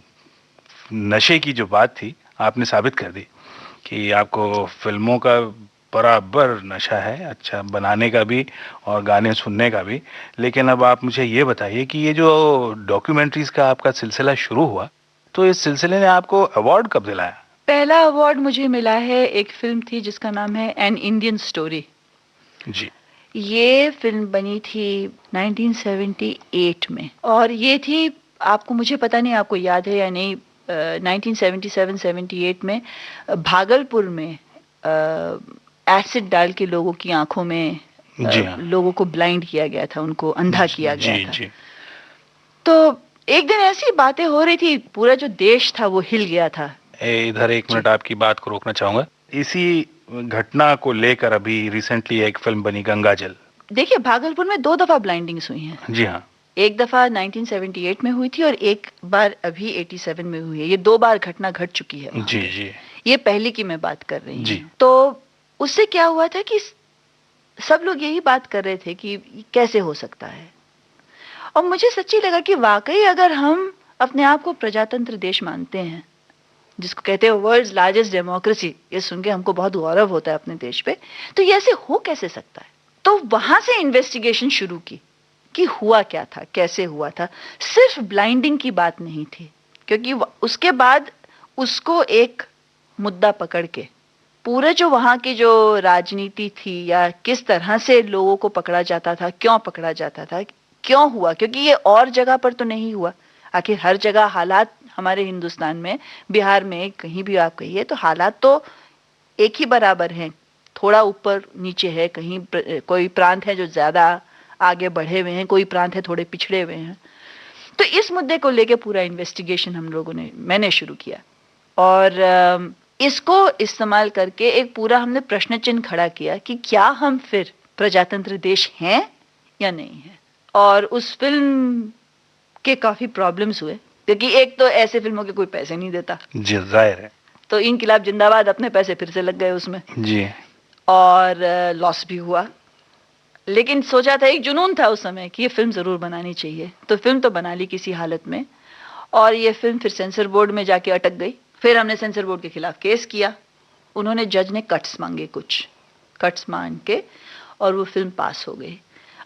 नशे की जो बात थी आपने साबित कर दी कि आपको फिल्मों का बराबर नशा है, अच्छा बनाने का भी और गाने सुनने का भी। लेकिन अब आप मुझे ये बताइए कि ये जो डॉक्यूमेंट्रीज का आपका सिलसिला शुरू हुआ, तो इस सिलसिले ने आपको अवार्ड कब दिलाया? पहला अवार्ड मुझे मिला है, एक फिल्म थी जिसका नाम है एन इंडियन स्टोरी। जी। ये फिल्म बनी थी 1978 में, और ये थी, आपको मुझे पता नहीं आपको याद है या नहीं, 1977-78 में भागलपुर में एसिड डाल के लोगों की आंखों में लोगों को ब्लाइंड किया गया था, उनको अंधा किया गया था। तो एक दिन ऐसी बातें हो रही थी, पूरा जो देश था वो हिल गया था। इधर एक मिनट आपकी बात को रोकना चाहूंगा। इसी घटना को लेकर अभी रिसेंटली एक फिल्म बनी गंगाजल। देखिए, भागलपुर में 2 दफा ब्लाइंडिंग्स हुई हैं। जी हाँ। एक दफा 1978 में हुई थी और एक बार अभी 87 में हुई है। ये 2 बार घटना घट चुकी है। जी जी। ये पहली की मैं बात कर रही हूँ। तो उससे क्या हुआ था कि सब लोग यही बात कर रहे थे कि कैसे हो सकता है, और मुझे सच्ची लगा कि वाकई अगर हम अपने आप को प्रजातंत्र देश मानते हैं, जिसको कहते हैं वर्ल्ड्स लार्जेस्ट डेमोक्रेसी, ये सुन के हमको बहुत गौरव होता है अपने देश पे, तो ये ऐसे हो कैसे सकता है। तो वहां से इन्वेस्टिगेशन शुरू की कि हुआ क्या था, कैसे हुआ था। सिर्फ ब्लाइंडिंग की बात नहीं थी, क्योंकि उसके बाद उसको एक मुद्दा पकड़ के पूरे जो वहां की जो राजनीति थी, या किस तरह से लोगों को पकड़ा जाता था, क्यों पकड़ा जाता था, क्यों हुआ, क्योंकि ये और जगह पर तो नहीं हुआ। आखिर हर जगह हालात, हमारे हिंदुस्तान में, बिहार में, कहीं भी आप कहिए तो हालात तो एक ही बराबर हैं, थोड़ा ऊपर नीचे है, कहीं कोई प्रांत है जो ज्यादा आगे बढ़े हुए हैं, कोई प्रांत है थोड़े पिछड़े हुए हैं। तो इस मुद्दे को लेके पूरा इन्वेस्टिगेशन मैंने शुरू किया, और इसको इस्तेमाल करके एक पूरा हमने प्रश्न चिन्ह खड़ा किया कि क्या हम फिर प्रजातंत्र देश हैं या नहीं है। और उस फिल्म के काफी प्रॉब्लम्स हुए, क्योंकि एक तो ऐसे फिल्मों के कोई पैसे नहीं देता जी, जाहिर है। तो इनकलाब जिंदाबाद अपने पैसे फिर से लग गए उसमें जी। और लॉस भी हुआ। लेकिन सोचा था, एक जुनून था उस समय कि ये फिल्म जरूर बनानी चाहिए, तो फिल्म तो बना ली किसी हालत में। और ये फिल्म फिर सेंसर बोर्ड में जाके अटक गई। फिर हमने सेंसर बोर्ड के खिलाफ केस किया। उन्होंने, जज ने कट्स मांगे, कुछ कट्स मांग के, और वो फिल्म पास हो गई।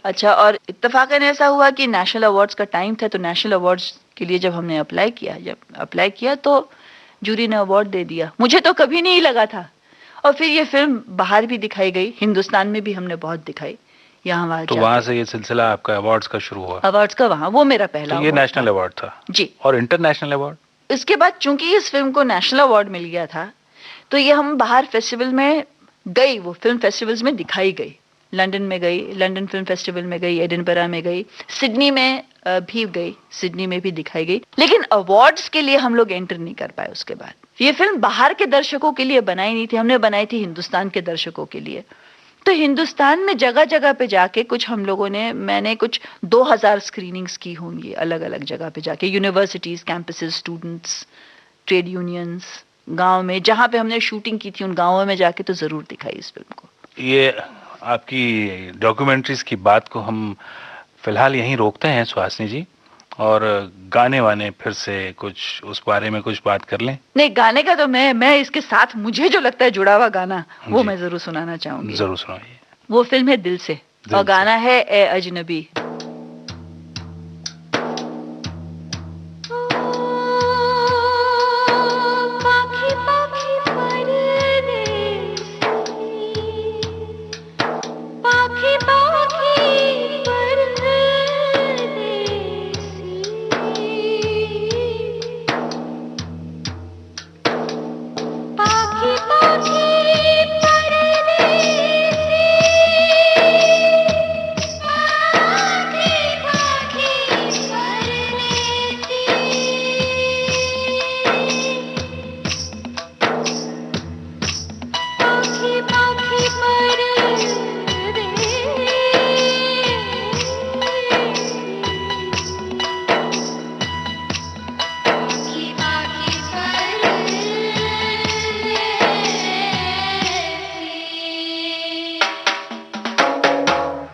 अच्छा, और इत्तेफाकन ऐसा हुआ कि नेशनल अवार्ड्स का टाइम था, तो नेशनल अवार्ड्स के लिए जब हमने अप्लाई किया तो जूरी ने अवार्ड दे दिया। मुझे तो कभी नहीं लगा था। और फिर ये फिल्म बाहर भी दिखाई गई, हिंदुस्तान में भी हमने बहुत दिखाई, यहाँ वहाँ। तो वहां से ये सिलसिला आपका अवार्ड्स का शुरू हुआ? अवार्ड्स का वहाँ, वो मेरा पहला तो ये नेशनल अवार्ड था जी। और इंटरनेशनल अवार्ड? इसके बाद चूंकि इस फिल्म को नेशनल अवार्ड मिल गया था, तो ये हम बाहर फेस्टिवल में गई, वो फिल्म फेस्टिवल्स में दिखाई गई। लंदन में गई, लंदन फिल्म फेस्टिवल में गई, एडिनबरा में गई, सिडनी में भी गई, सिडनी में भी दिखाई गई। लेकिन अवार्ड्स के लिए हम लोग एंटर नहीं कर पाए उसके बाद। ये फिल्म बाहर के दर्शकों के लिए बनाई नहीं थी, हमने बनाई थी हिंदुस्तान के दर्शकों के लिए। तो हिंदुस्तान में जगह जगह पे जाके कुछ हम लोगों ने, मैंने कुछ 2000 स्क्रीनिंग्स की होंगी अलग अलग जगह पे जाके, universities, campuses, students, trade unions, गांव में जहां पे हमने शूटिंग की थी, उन गांवों में जाके तो जरूर दिखाई इस फिल्म को। ये आपकी डॉक्यूमेंट्रीज की बात को हम फिलहाल यहीं रोकते हैं सुहासिनी जी, और गाने वाने फिर से कुछ उस बारे में कुछ बात कर लें। नहीं, गाने का तो मैं इसके साथ मुझे जो लगता है जुड़ा हुआ गाना, वो मैं जरूर सुनाना चाहूंगी। जरूर सुनाइए। वो फिल्म है दिल से, और गाना है ए अजनबी।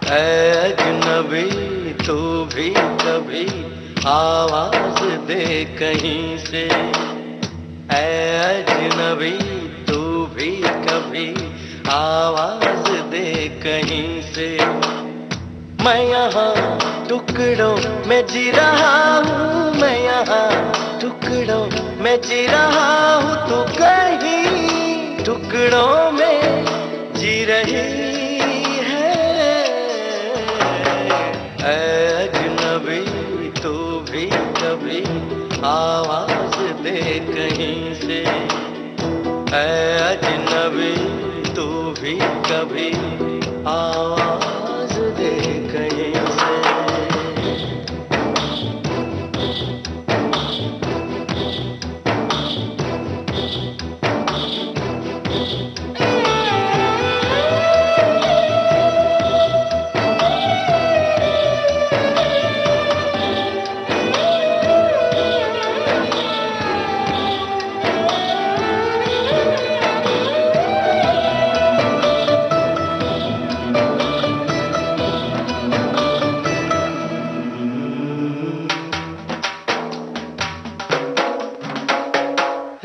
अजनबी तू भी कभी आवाज दे कहीं से, अजनबी तू भी कभी आवाज दे कहीं से। मैं यहाँ टुकड़ों में जी रहा हूँ, मैं यहाँ टुकड़ों में जी रहा हूँ, तू कहीं टुकड़ों में जी रही है। अजनबी तू भी कभी आवाज दे कहीं से, अजनबी तू भी कभी आवाज दे कहीं से।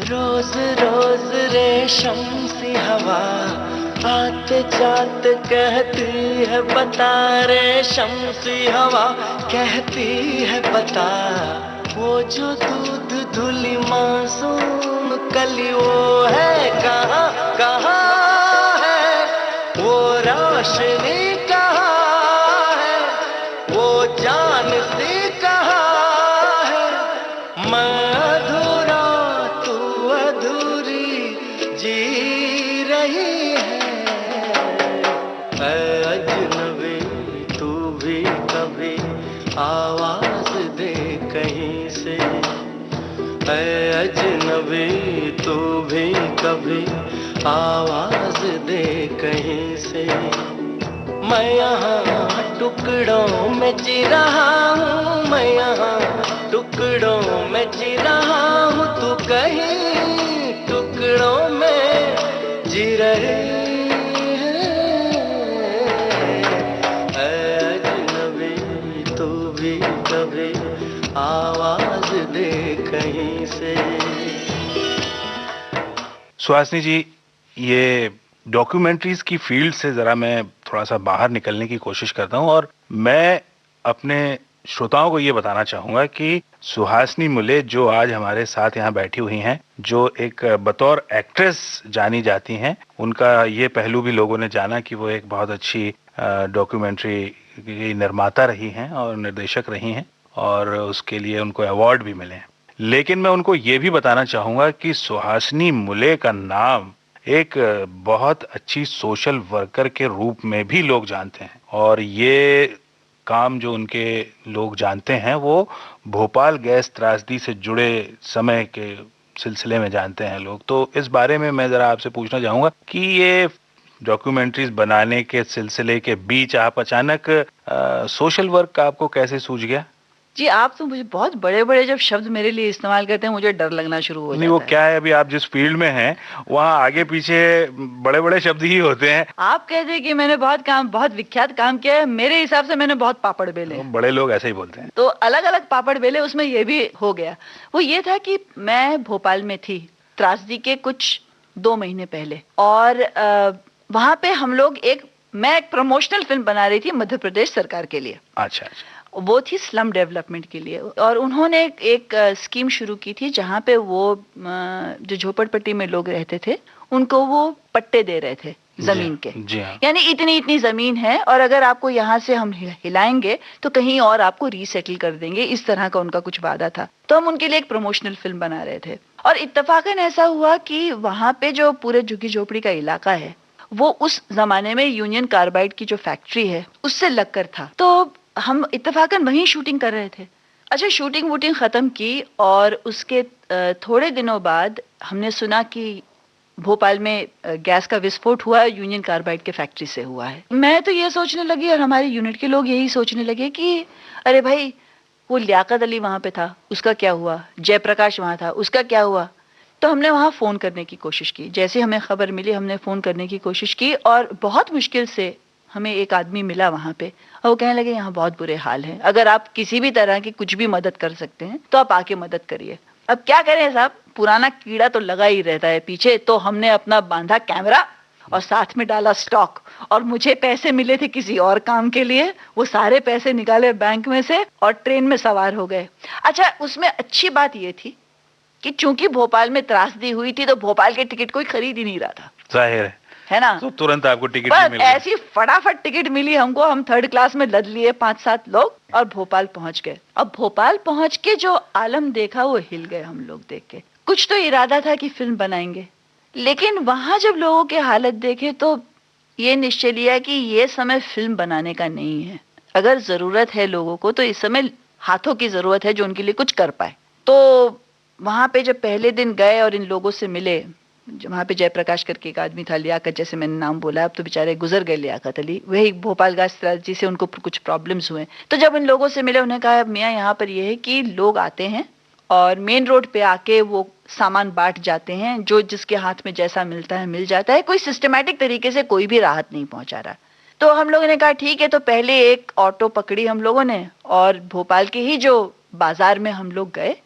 रोज रोज रेशम सी हवा आते जाते कहती है बता, रेशम सी हवा कहती है बता, वो जो दूध धुली मासूम कली वो है कहाँ कहाँ है, वो रोशनी कहाँ है, वो जान सी कहाँ है। मैं अधूरा तू अधूरी जी रही है। अजनबी तू भी कभी आवाज दे कहीं से, अजनबी तू भी कभी आवाज दे कहीं से। मैं यहाँ टुकड़ों में जी रहा हूँ, मैं यहाँ टुकड़ों में जी रहा हूँ, तू कहीं टुकड़ों में जी रही है। ऐ अजनबी तू भी कभी आवाज दे कहीं से। सुहासिनी जी, ये डॉक्यूमेंट्रीज की फील्ड से जरा मैं थोड़ा सा बाहर निकलने की कोशिश करता हूं और मैं अपने श्रोताओं को ये बताना चाहूंगा कि सुहासिनी मुले जो आज हमारे साथ यहाँ बैठी हुई हैं, जो एक बतौर एक्ट्रेस जानी जाती हैं, उनका ये पहलू भी लोगों ने जाना कि वो एक बहुत अच्छी डॉक्यूमेंट्री की निर्माता रही हैं और निर्देशक रही हैं और उसके लिए उनको अवार्ड भी मिले हैं। लेकिन मैं उनको ये भी बताना चाहूंगा कि सुहासिनी मुले का नाम एक बहुत अच्छी सोशल वर्कर के रूप में भी लोग जानते हैं और ये काम जो उनके लोग जानते हैं वो भोपाल गैस त्रासदी से जुड़े समय के सिलसिले में जानते हैं लोग। तो इस बारे में मैं जरा आपसे पूछना चाहूंगा कि ये डॉक्यूमेंट्रीज बनाने के सिलसिले के बीच आप अचानक सोशल वर्क का आपको कैसे सूझ गया? जी, आप तो मुझे बहुत बड़े बड़े जब शब्द मेरे लिए इस्तेमाल करते हैं मुझे डर लगना शुरू हो जाता है। नहीं, वो क्या है, अभी आप जिस फील्ड में हैं वहाँ आगे पीछे बड़े बड़े शब्द ही होते हैं। आप कहते हैं कि मैंने बहुत विख्यात काम किया है, मेरे हिसाब से मैंने बहुत पापड़ बेले। बड़े लोग ऐसे ही बोलते हैं। तो अलग अलग पापड़ बेले, उसमें ये भी हो गया। वो ये था कि मैं भोपाल में थी त्रासदी के कुछ 2 महीने पहले और वहां पे हम लोग मैं एक प्रमोशनल फिल्म बना रही थी मध्य प्रदेश सरकार के लिए। अच्छा। वो थी स्लम डेवलपमेंट के लिए और उन्होंने एक स्कीम शुरू की थी जहाँ पे वो जो झोपड़पट्टी में लोग रहते थे उनको वो पट्टे दे रहे थे जमीन के। यानी इतनी जमीन है और अगर आपको यहाँ से हम हिलाएंगे तो कहीं और आपको रीसेटल कर देंगे, इस तरह का उनका कुछ वादा था। तो हम उनके लिए एक प्रमोशनल फिल्म बना रहे थे और इत्तेफाकन ऐसा हुआ कि वहां पे जो पूरे झुग्गी झोपड़ी का इलाका है वो उस जमाने में यूनियन कार्बाइड की जो फैक्ट्री है उससे लगकर था। तो हम इत्तेफाकन वहीं शूटिंग कर रहे थे। अच्छा, शूटिंग वूटिंग खत्म की और उसके थोड़े दिनों बाद हमने सुना कि भोपाल में गैस का विस्फोट हुआ है, यूनियन कार्बाइड के फैक्ट्री से हुआ है। मैं तो ये सोचने लगी और हमारे यूनिट के लोग यही सोचने लगे कि अरे भाई, वो लियाकत अली वहां पे था, उसका क्या हुआ? जयप्रकाश वहां था, उसका क्या हुआ? तो हमने वहां फोन करने की कोशिश की। जैसे हमें खबर मिली हमने फोन करने की कोशिश की और बहुत मुश्किल से हमें एक आदमी मिला वहां पे और वो कहने लगे यहाँ बहुत बुरे हाल हैं, अगर आप किसी भी तरह की कुछ भी मदद कर सकते हैं तो आप आके मदद करिए। अब क्या करें साहब, पुराना कीड़ा तो लगा ही रहता है पीछे। तो हमने अपना बांधा कैमरा और साथ में डाला स्टॉक और मुझे पैसे मिले थे किसी और काम के लिए, वो सारे पैसे निकाले बैंक में से और ट्रेन में सवार हो गए। अच्छा, उसमें अच्छी बात ये थी कि चूंकि भोपाल में त्रासदी हुई थी तो भोपाल के टिकट कोई खरीद ही नहीं रहा था, जाहिर है ना, तो तुरंत आपको टिकट मिल गया। ऐसी फटाफट टिकट मिली हमको, हम 3rd क्लास में लद लिए 5-7 लोग और भोपाल पहुंच गए। अब भोपाल पहुंच के जो आलम देखा वो हिल गए हम लोग देख के। कुछ तो इरादा था कि फिल्म बनाएंगे, लेकिन वहां जब लोगों के हालत देखे तो ये निश्चय लिया कि ये समय फिल्म बनाने का नहीं है। अगर जरूरत है लोगों को तो इस समय हाथों की जरूरत है जो उनके लिए कुछ कर पाए। तो वहां पे जब पहले दिन गए और इन लोगों से मिले, वहां पे जयप्रकाश करके एक आदमी था, लियाकत जैसे मैंने नाम बोला, अब तो बेचारे गुजर गए लियाकत अली, वही भोपाल गैस त्रासदी से उनको कुछ प्रॉब्लम्स हुए। तो जब इन लोगों से मिले उन्हें कहा मियाँ यहाँ पर यह है कि लोग आते हैं और मेन रोड पे आके वो सामान बांट जाते हैं, जो जिसके हाथ में जैसा मिलता है मिल जाता है, कोई सिस्टमैटिक तरीके से कोई भी राहत नहीं पहुंचा रहा। तो हम लोगों ने कहा ठीक है। तो पहले एक ऑटो पकड़ी हम लोगों ने और भोपाल के ही जो बाजार में हम लोग गए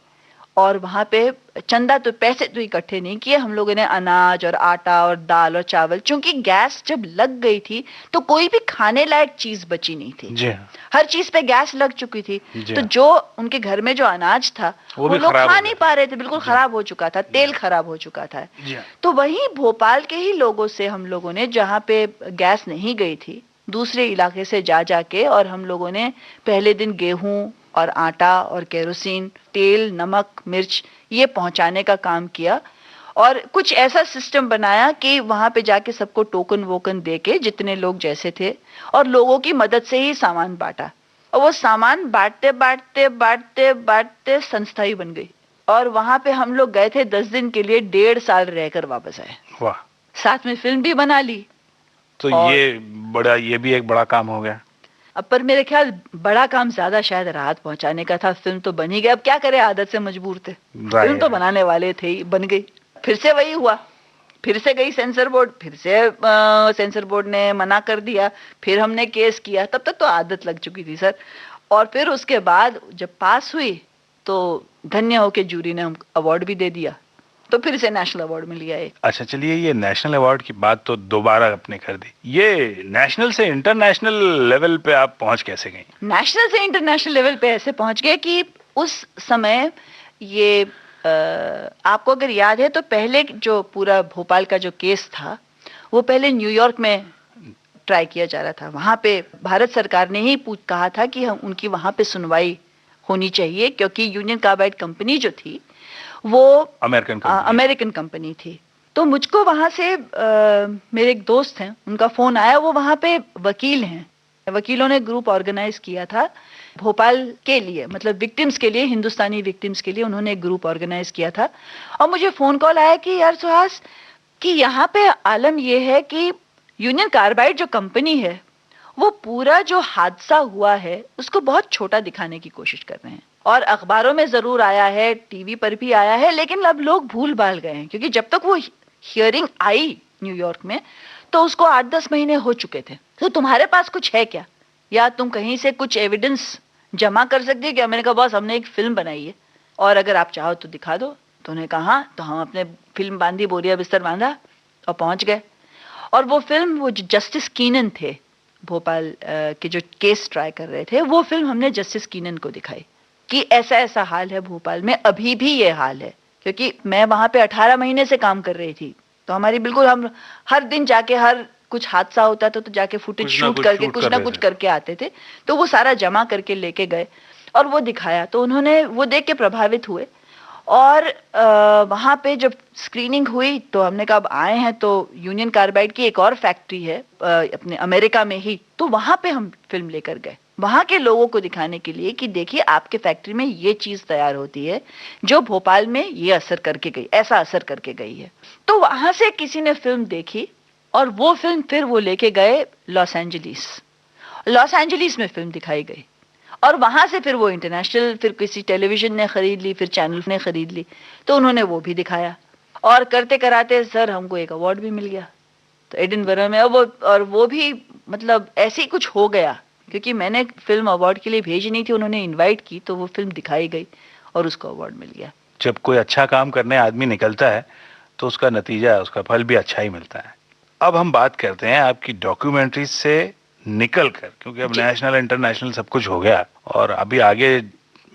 और वहां पे चंदा तो पैसे तो इकट्ठे नहीं किए, हम लोगों ने अनाज और आटा और दाल और चावल, चूंकि गैस जब लग गई थी तो कोई भी खाने लायक चीज बची नहीं थी जी। हर चीज पे गैस लग चुकी थी। तो जो उनके घर में जो अनाज था वो लोग खा नहीं पा रहे थे, बिल्कुल खराब हो चुका था, तेल खराब हो चुका था। तो वहीं भोपाल के ही लोगों से हम लोगों ने, जहाँ पे गैस नहीं गई थी, दूसरे इलाके से जाके और हम लोगों ने पहले दिन गेहूं और आटा और केरोसिन, तेल, नमक, मिर्च ये पहुंचाने का काम किया और कुछ ऐसा सिस्टम बनाया कि वहां पे जाके सबको टोकन वोकन देके जितने लोग जैसे थे और लोगों की मदद से ही सामान बांटा। और वो सामान बांटते बांटते बांटते बांटते संस्था ही बन गई। और वहां पे हम लोग गए थे 10 दिन के लिए, 1.5 साल रहकर वापस आए। वाह, साथ में फिल्म भी बना ली। तो और ये भी एक बड़ा काम हो गया। अब पर मेरे ख्याल बड़ा काम ज्यादा शायद राहत पहुंचाने का था। फिल्म तो बन ही गई, अब क्या करे, आदत से मजबूर थे। फिल्म तो बनाने वाले थे ही, बन गई। फिर से वही हुआ, फिर से गई सेंसर बोर्ड, फिर से सेंसर बोर्ड ने मना कर दिया, फिर हमने केस किया। तब तक तो आदत लग चुकी थी सर। और फिर उसके बाद जब पास हुई तो धन्य हो के जूरी ने हम अवार्ड भी दे दिया, तो फिर से नेशनल अवार्ड मिल गया एक। अच्छा, चलिए, ये नेशनल अवार्ड की बात तो दोबारा आपने कर दी। ये नेशनल से इंटरनेशनल लेवल पे आप पहुंच कैसे गई? नेशनल से इंटरनेशनल लेवल पे ऐसे पहुंच गए कि उस समय ये आपको अगर याद है तो पहले जो पूरा भोपाल का जो केस था वो पहले न्यूयॉर्क में ट्राई किया जा रहा था। वहां पे भारत सरकार ने ही कहा था कि हम उनकी वहां पे सुनवाई होनी चाहिए, क्योंकि यूनियन कार्बाइड कंपनी जो थी वो अमेरिकन कंपनी थी। तो मुझको वहां से मेरे एक दोस्त हैं, उनका फोन आया, वो वहां पे वकील हैं। वकीलों ने ग्रुप ऑर्गेनाइज किया था भोपाल के लिए, मतलब विक्टिम्स के लिए, हिंदुस्तानी विक्टिम्स के लिए उन्होंने एक ग्रुप ऑर्गेनाइज किया था। और मुझे फोन कॉल आया कि यार सुहास, कि यहाँ पे आलम ये है कि यूनियन कार्बाइड जो कंपनी है वो पूरा जो हादसा हुआ है उसको बहुत छोटा दिखाने की कोशिश कर रहे हैं, और अखबारों में जरूर आया है, टीवी पर भी आया है, लेकिन अब लोग भूल भाल गए हैं, क्योंकि जब तक वो हियरिंग आई न्यूयॉर्क में तो उसको 8-10 महीने हो चुके थे। तो तुम्हारे पास कुछ है क्या, या तुम कहीं से कुछ एविडेंस जमा कर सकते हो क्या? मैंने कहा बॉस, हमने एक फिल्म बनाई है और अगर आप चाहो तो दिखा दो। तो उन्होंने कहा हाँ। तो हम अपने फिल्म बांधी, बोरिया बिस्तर बांधा और पहुंच गए। और वो फिल्म, वो जो जस्टिस कीनन थे भोपाल के जो केस ट्राई कर रहे थे, वो फिल्म हमने जस्टिस कीनन को दिखाई कि ऐसा ऐसा हाल है भोपाल में, अभी भी ये हाल है। क्योंकि मैं वहां पे 18 महीने से काम कर रही थी, तो हमारी बिल्कुल, हम हर दिन जाके, हर कुछ हादसा होता था तो जाके फुटेज शूट करके कुछ ना कुछ करके आते थे। तो वो सारा जमा करके लेके गए और वो दिखाया, तो उन्होंने वो देख के प्रभावित हुए। और वहां पे जब स्क्रीनिंग हुई तो हमने कहा अब आए हैं तो यूनियन कार्बाइड की एक और फैक्ट्री है अपने अमेरिका में ही, तो वहां पे हम फिल्म लेकर गए वहां के लोगों को दिखाने के लिए कि देखिए आपके फैक्ट्री में ये चीज तैयार होती है जो भोपाल में ये असर करके गई, ऐसा असर करके गई है। तो वहां से किसी ने फिल्म देखी और वो फिल्म फिर वो लेके गए लॉस एंजलिस में फिल्म दिखाई गई, और वहां से फिर वो इंटरनेशनल, फिर किसी टेलीविजन ने खरीद ली, फिर चैनल ने खरीद ली, तो उन्होंने वो भी दिखाया। और करते कराते सर हमको एक अवार्ड भी मिल गया तो एडिनबरा में। और वो भी मतलब ऐसे ही कुछ हो गया, क्योंकि मैंने फिल्म अवार्ड के लिए भेजी नहीं थी, उन्होंने इनवाइट की तो वो फिल्म दिखाई गई और उसको अवार्ड मिल गया। जब कोई अच्छा काम करने आदमी निकलता है तो उसका नतीजा, उसका फल भी अच्छा ही मिलता है। अब हम बात करते हैं आपकी डॉक्यूमेंट्री से निकल कर, क्योंकि अब नेशनल इंटरनेशनल सब कुछ हो गया और अभी आगे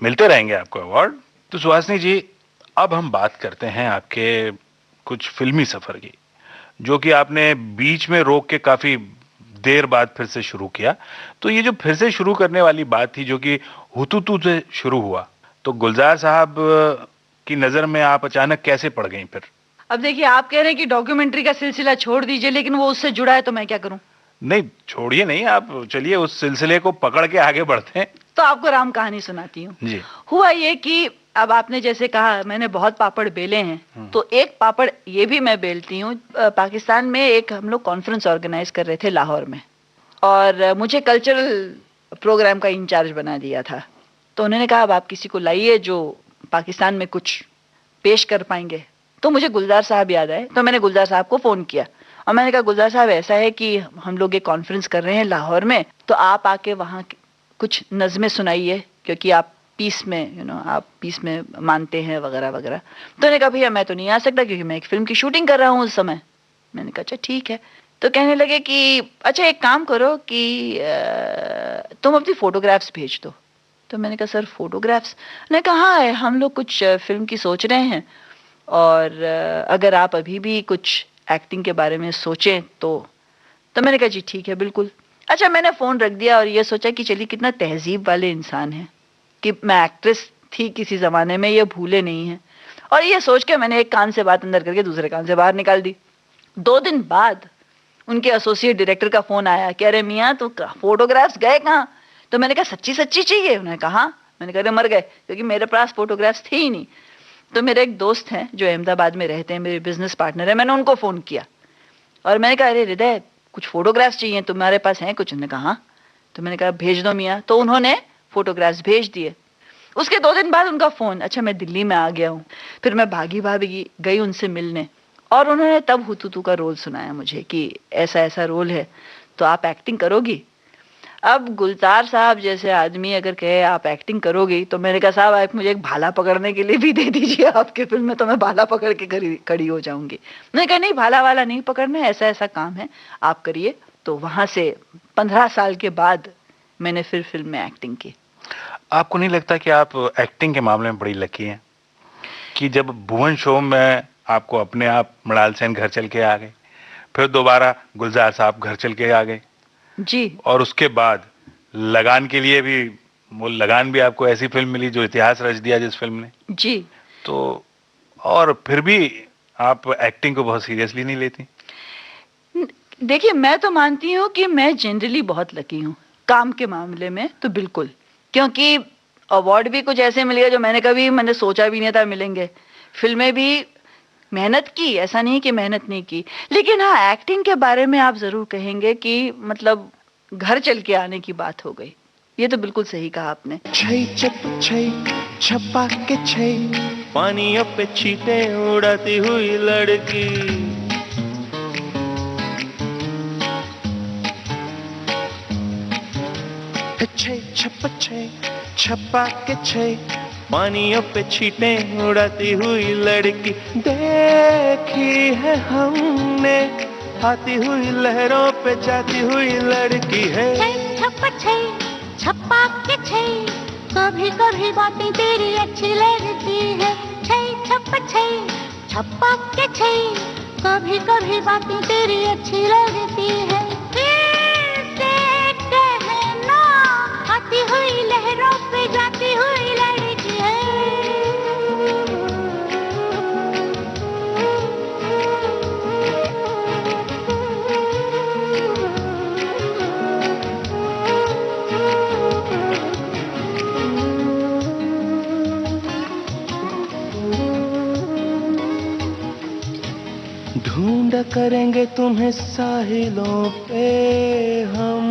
मिलते रहेंगे आपको अवार्ड। तो सुहासिनी जी, अब हम बात करते हैं आपके कुछ फिल्मी सफर की, जो कि आपने बीच में रोक के काफी देर बाद फिर से शुरू किया। तो ये जो फिर से शुरू करने वाली बात थी, जो कि हुतुतु से शुरू हुआ, तो गुलजार साहब की नजर में आप अचानक कैसे पड़ गई फिर? अब देखिए, आप कह रहे हैं कि डॉक्यूमेंट्री का सिलसिला छोड़ दीजिए, लेकिन वो उससे जुड़ा है तो मैं क्या करूं? नहीं, छोड़िए नहीं, आप चलिए उस सिलसिले को पकड़ के आगे बढ़ते हैं। तो आपको राम कहानी सुनाती हूँ जी। हुआ ये कि अब आपने जैसे कहा मैंने बहुत पापड़ बेले हैं, तो एक पापड़ ये भी मैं बेलती हूँ। पाकिस्तान में एक हम लोग कॉन्फ्रेंस ऑर्गेनाइज कर रहे थे लाहौर में, और मुझे कल्चरल प्रोग्राम का इंचार्ज बना दिया था। तो उन्होंने कहा अब आप किसी को लाइए जो पाकिस्तान में कुछ पेश कर पाएंगे। तो मुझे गुलजार साहब याद आए, तो मैंने गुलजार साहब को फोन किया और मैंने कहा गुलजार साहब ऐसा है कि हम लोग एक कॉन्फ्रेंस कर रहे हैं लाहौर में, तो आप आके वहाँ कुछ नज़में सुनाइए, क्योंकि आप पीस में आप पीस में मानते हैं वगैरह वगैरह। तो उन्होंने कहा भैया मैं तो नहीं आ सकता क्योंकि मैं एक फिल्म की शूटिंग कर रहा हूँ उस समय। मैंने कहा अच्छा ठीक है। तो कहने लगे कि अच्छा एक काम करो कि तुम अपनी फोटोग्राफ्स भेज दो। तो मैंने कहा सर फोटोग्राफ्स? उन्होंने कहा हाँ, हम लोग कुछ फिल्म की सोच रहे हैं और अगर आप अभी भी कुछ एक्टिंग के बारे में सोचें तो मैंने कहा जी ठीक है बिल्कुल। अच्छा, मैंने फोन रख दिया और ये सोचा कि चलिए कितना तहजीब वाले इंसान है कि मैं एक्ट्रेस थी किसी जमाने में, ये भूले नहीं है। और ये सोच के मैंने एक कान से बात अंदर करके दूसरे कान से बाहर निकाल दी। 2 दिन बाद उनके एसोसिएट डायरेक्टर का फोन आया कि अरे मियाँ तो फोटोग्राफ्स गए कहाँ? तो मैंने कहा सच्ची सच्ची चाहिए? उन्होंने कहा हाँ। मैंने कहा मर गए, क्योंकि मेरे पास फोटोग्राफ्स थे ही नहीं। तो मेरे एक दोस्त हैं जो अहमदाबाद में रहते हैं, मेरे बिजनेस पार्टनर है, मैंने उनको फोन किया और मैंने कहा अरे हृदय कुछ फोटोग्राफ्स चाहिए, तुम्हारे पास हैं कुछ? उन्होंने कहा हाँ। तो मैंने कहा भेज दो मियाँ। तो उन्होंने फोटोग्राफ्स भेज दिए। उसके 2 दिन बाद उनका फोन, अच्छा मैं दिल्ली में आ गया हूँ। फिर मैं भागी भागी गई उनसे मिलने और उन्होंने तब हुतुतु का रोल सुनाया मुझे कि ऐसा ऐसा रोल है तो आप एक्टिंग करोगी। अब गुलजार साहब जैसे आदमी अगर कहे आप एक्टिंग करोगी, तो मैंने कहा साहब आप मुझे एक भाला पकड़ने के लिए भी दे दीजिए आपके फिल्म में, तो मैं भाला पकड़ के खड़ी हो जाऊंगी। मैंने कहा नहीं भाला वाला नहीं पकड़ना है, ऐसा ऐसा काम है आप करिए। तो वहां से 15 साल के बाद मैंने फिर फिल्म में एक्टिंग की। आपको नहीं लगता कि आप एक्टिंग के मामले में बड़ी लकी हैं कि जब भुवन शो में आपको अपने आप मृणाल सेन घर चल के आ गए, फिर दोबारा गुलजार साहब घर चल के आ गए जी, और उसके बाद लगान के लिए भी, वो लगान भी आपको ऐसी फिल्म मिली जो इतिहास रच दिया जिस फिल्म ने जी। तो, और फिर भी आप एक्टिंग को बहुत सीरियसली नहीं लेती। देखिए मैं तो मानती हूँ कि मैं जनरली बहुत लकी हूँ काम के मामले में, तो बिल्कुल, क्योंकि अवार्ड भी कुछ ऐसे मिल गए जो मैंने सोचा भी नहीं था मिलेंगे। फिल्में भी मेहनत की, ऐसा नहीं कि मेहनत नहीं की, लेकिन हाँ एक्टिंग के बारे में आप जरूर कहेंगे कि मतलब घर चल के आने की बात हो गई। ये तो बिल्कुल सही कहा आपने। छै चप छै छपा के छै, पानियों पे छींटे उड़ाती हुई लड़की, छै छप छै छपा के छै, पानियों पे छींटे उड़ाती हुई लड़की, देखी है हमने आती हुई लहरों पे जाती हुई लड़की है। छप्पा के छै, कभी कभी बातें तेरी अच्छी लगती है। छप्पा के छै, कभी कभी बातें तेरी अच्छी लगती है। फिर से कहना, आती हुई लहरों पे जाती हुई लड़की है। ढूंढ करेंगे तुम्हें साहिलों पे हम,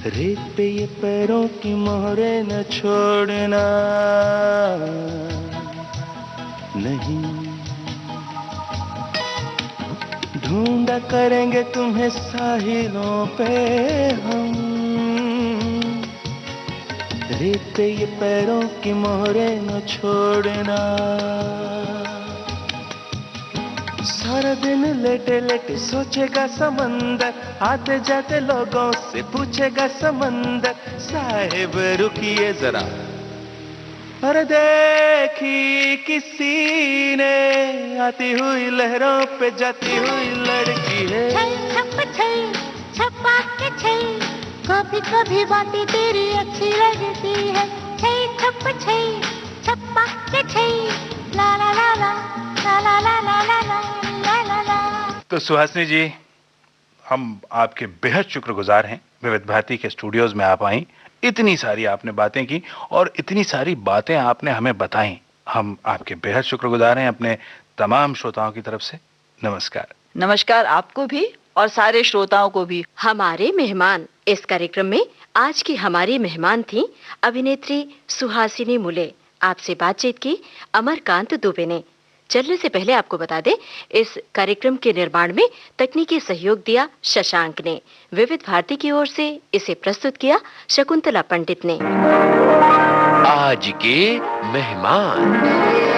रेत पे ये पैरों की मोहरें न छोड़ना, नहीं ढूंढ करेंगे तुम्हें साहिलों पे हम, रेत पे ये पैरों की मोहरें न छोड़ना। सारा दिन लेटे लेटे सोचेगा समंदर, आते जाते लोगों से पूछेगा समंदर, साहिब रुकिए जरा, और देखी किसी ने आती हुई लहरों पे जाती हुई लड़की है। छप्पा के छै, कभी कभी बातें तेरी अच्छी लगती है। छप्पा के छै, ला ला ला ला ला ला ला ला ला ला ला ला। तो सुहासिनी जी, हम आपके बेहद शुक्रगुजार हैं, विविध भारती के स्टूडियोज में आप आई, इतनी सारी आपने बातें की और इतनी सारी बातें आपने हमें बताई। हम आपके बेहद शुक्रगुजार हैं अपने तमाम श्रोताओं की तरफ से। नमस्कार। नमस्कार आपको भी और सारे श्रोताओं को भी। हमारे मेहमान इस कार्यक्रम में आज की हमारी मेहमान थी अभिनेत्री सुहासिनी मूले। आपसे बातचीत की अमरकांत दुबे ने। चलने से पहले आपको बता दें, इस कार्यक्रम के निर्माण में तकनीकी सहयोग दिया शशांक ने। विविध भारती की ओर से इसे प्रस्तुत किया शकुंतला पंडित ने। आज के मेहमान।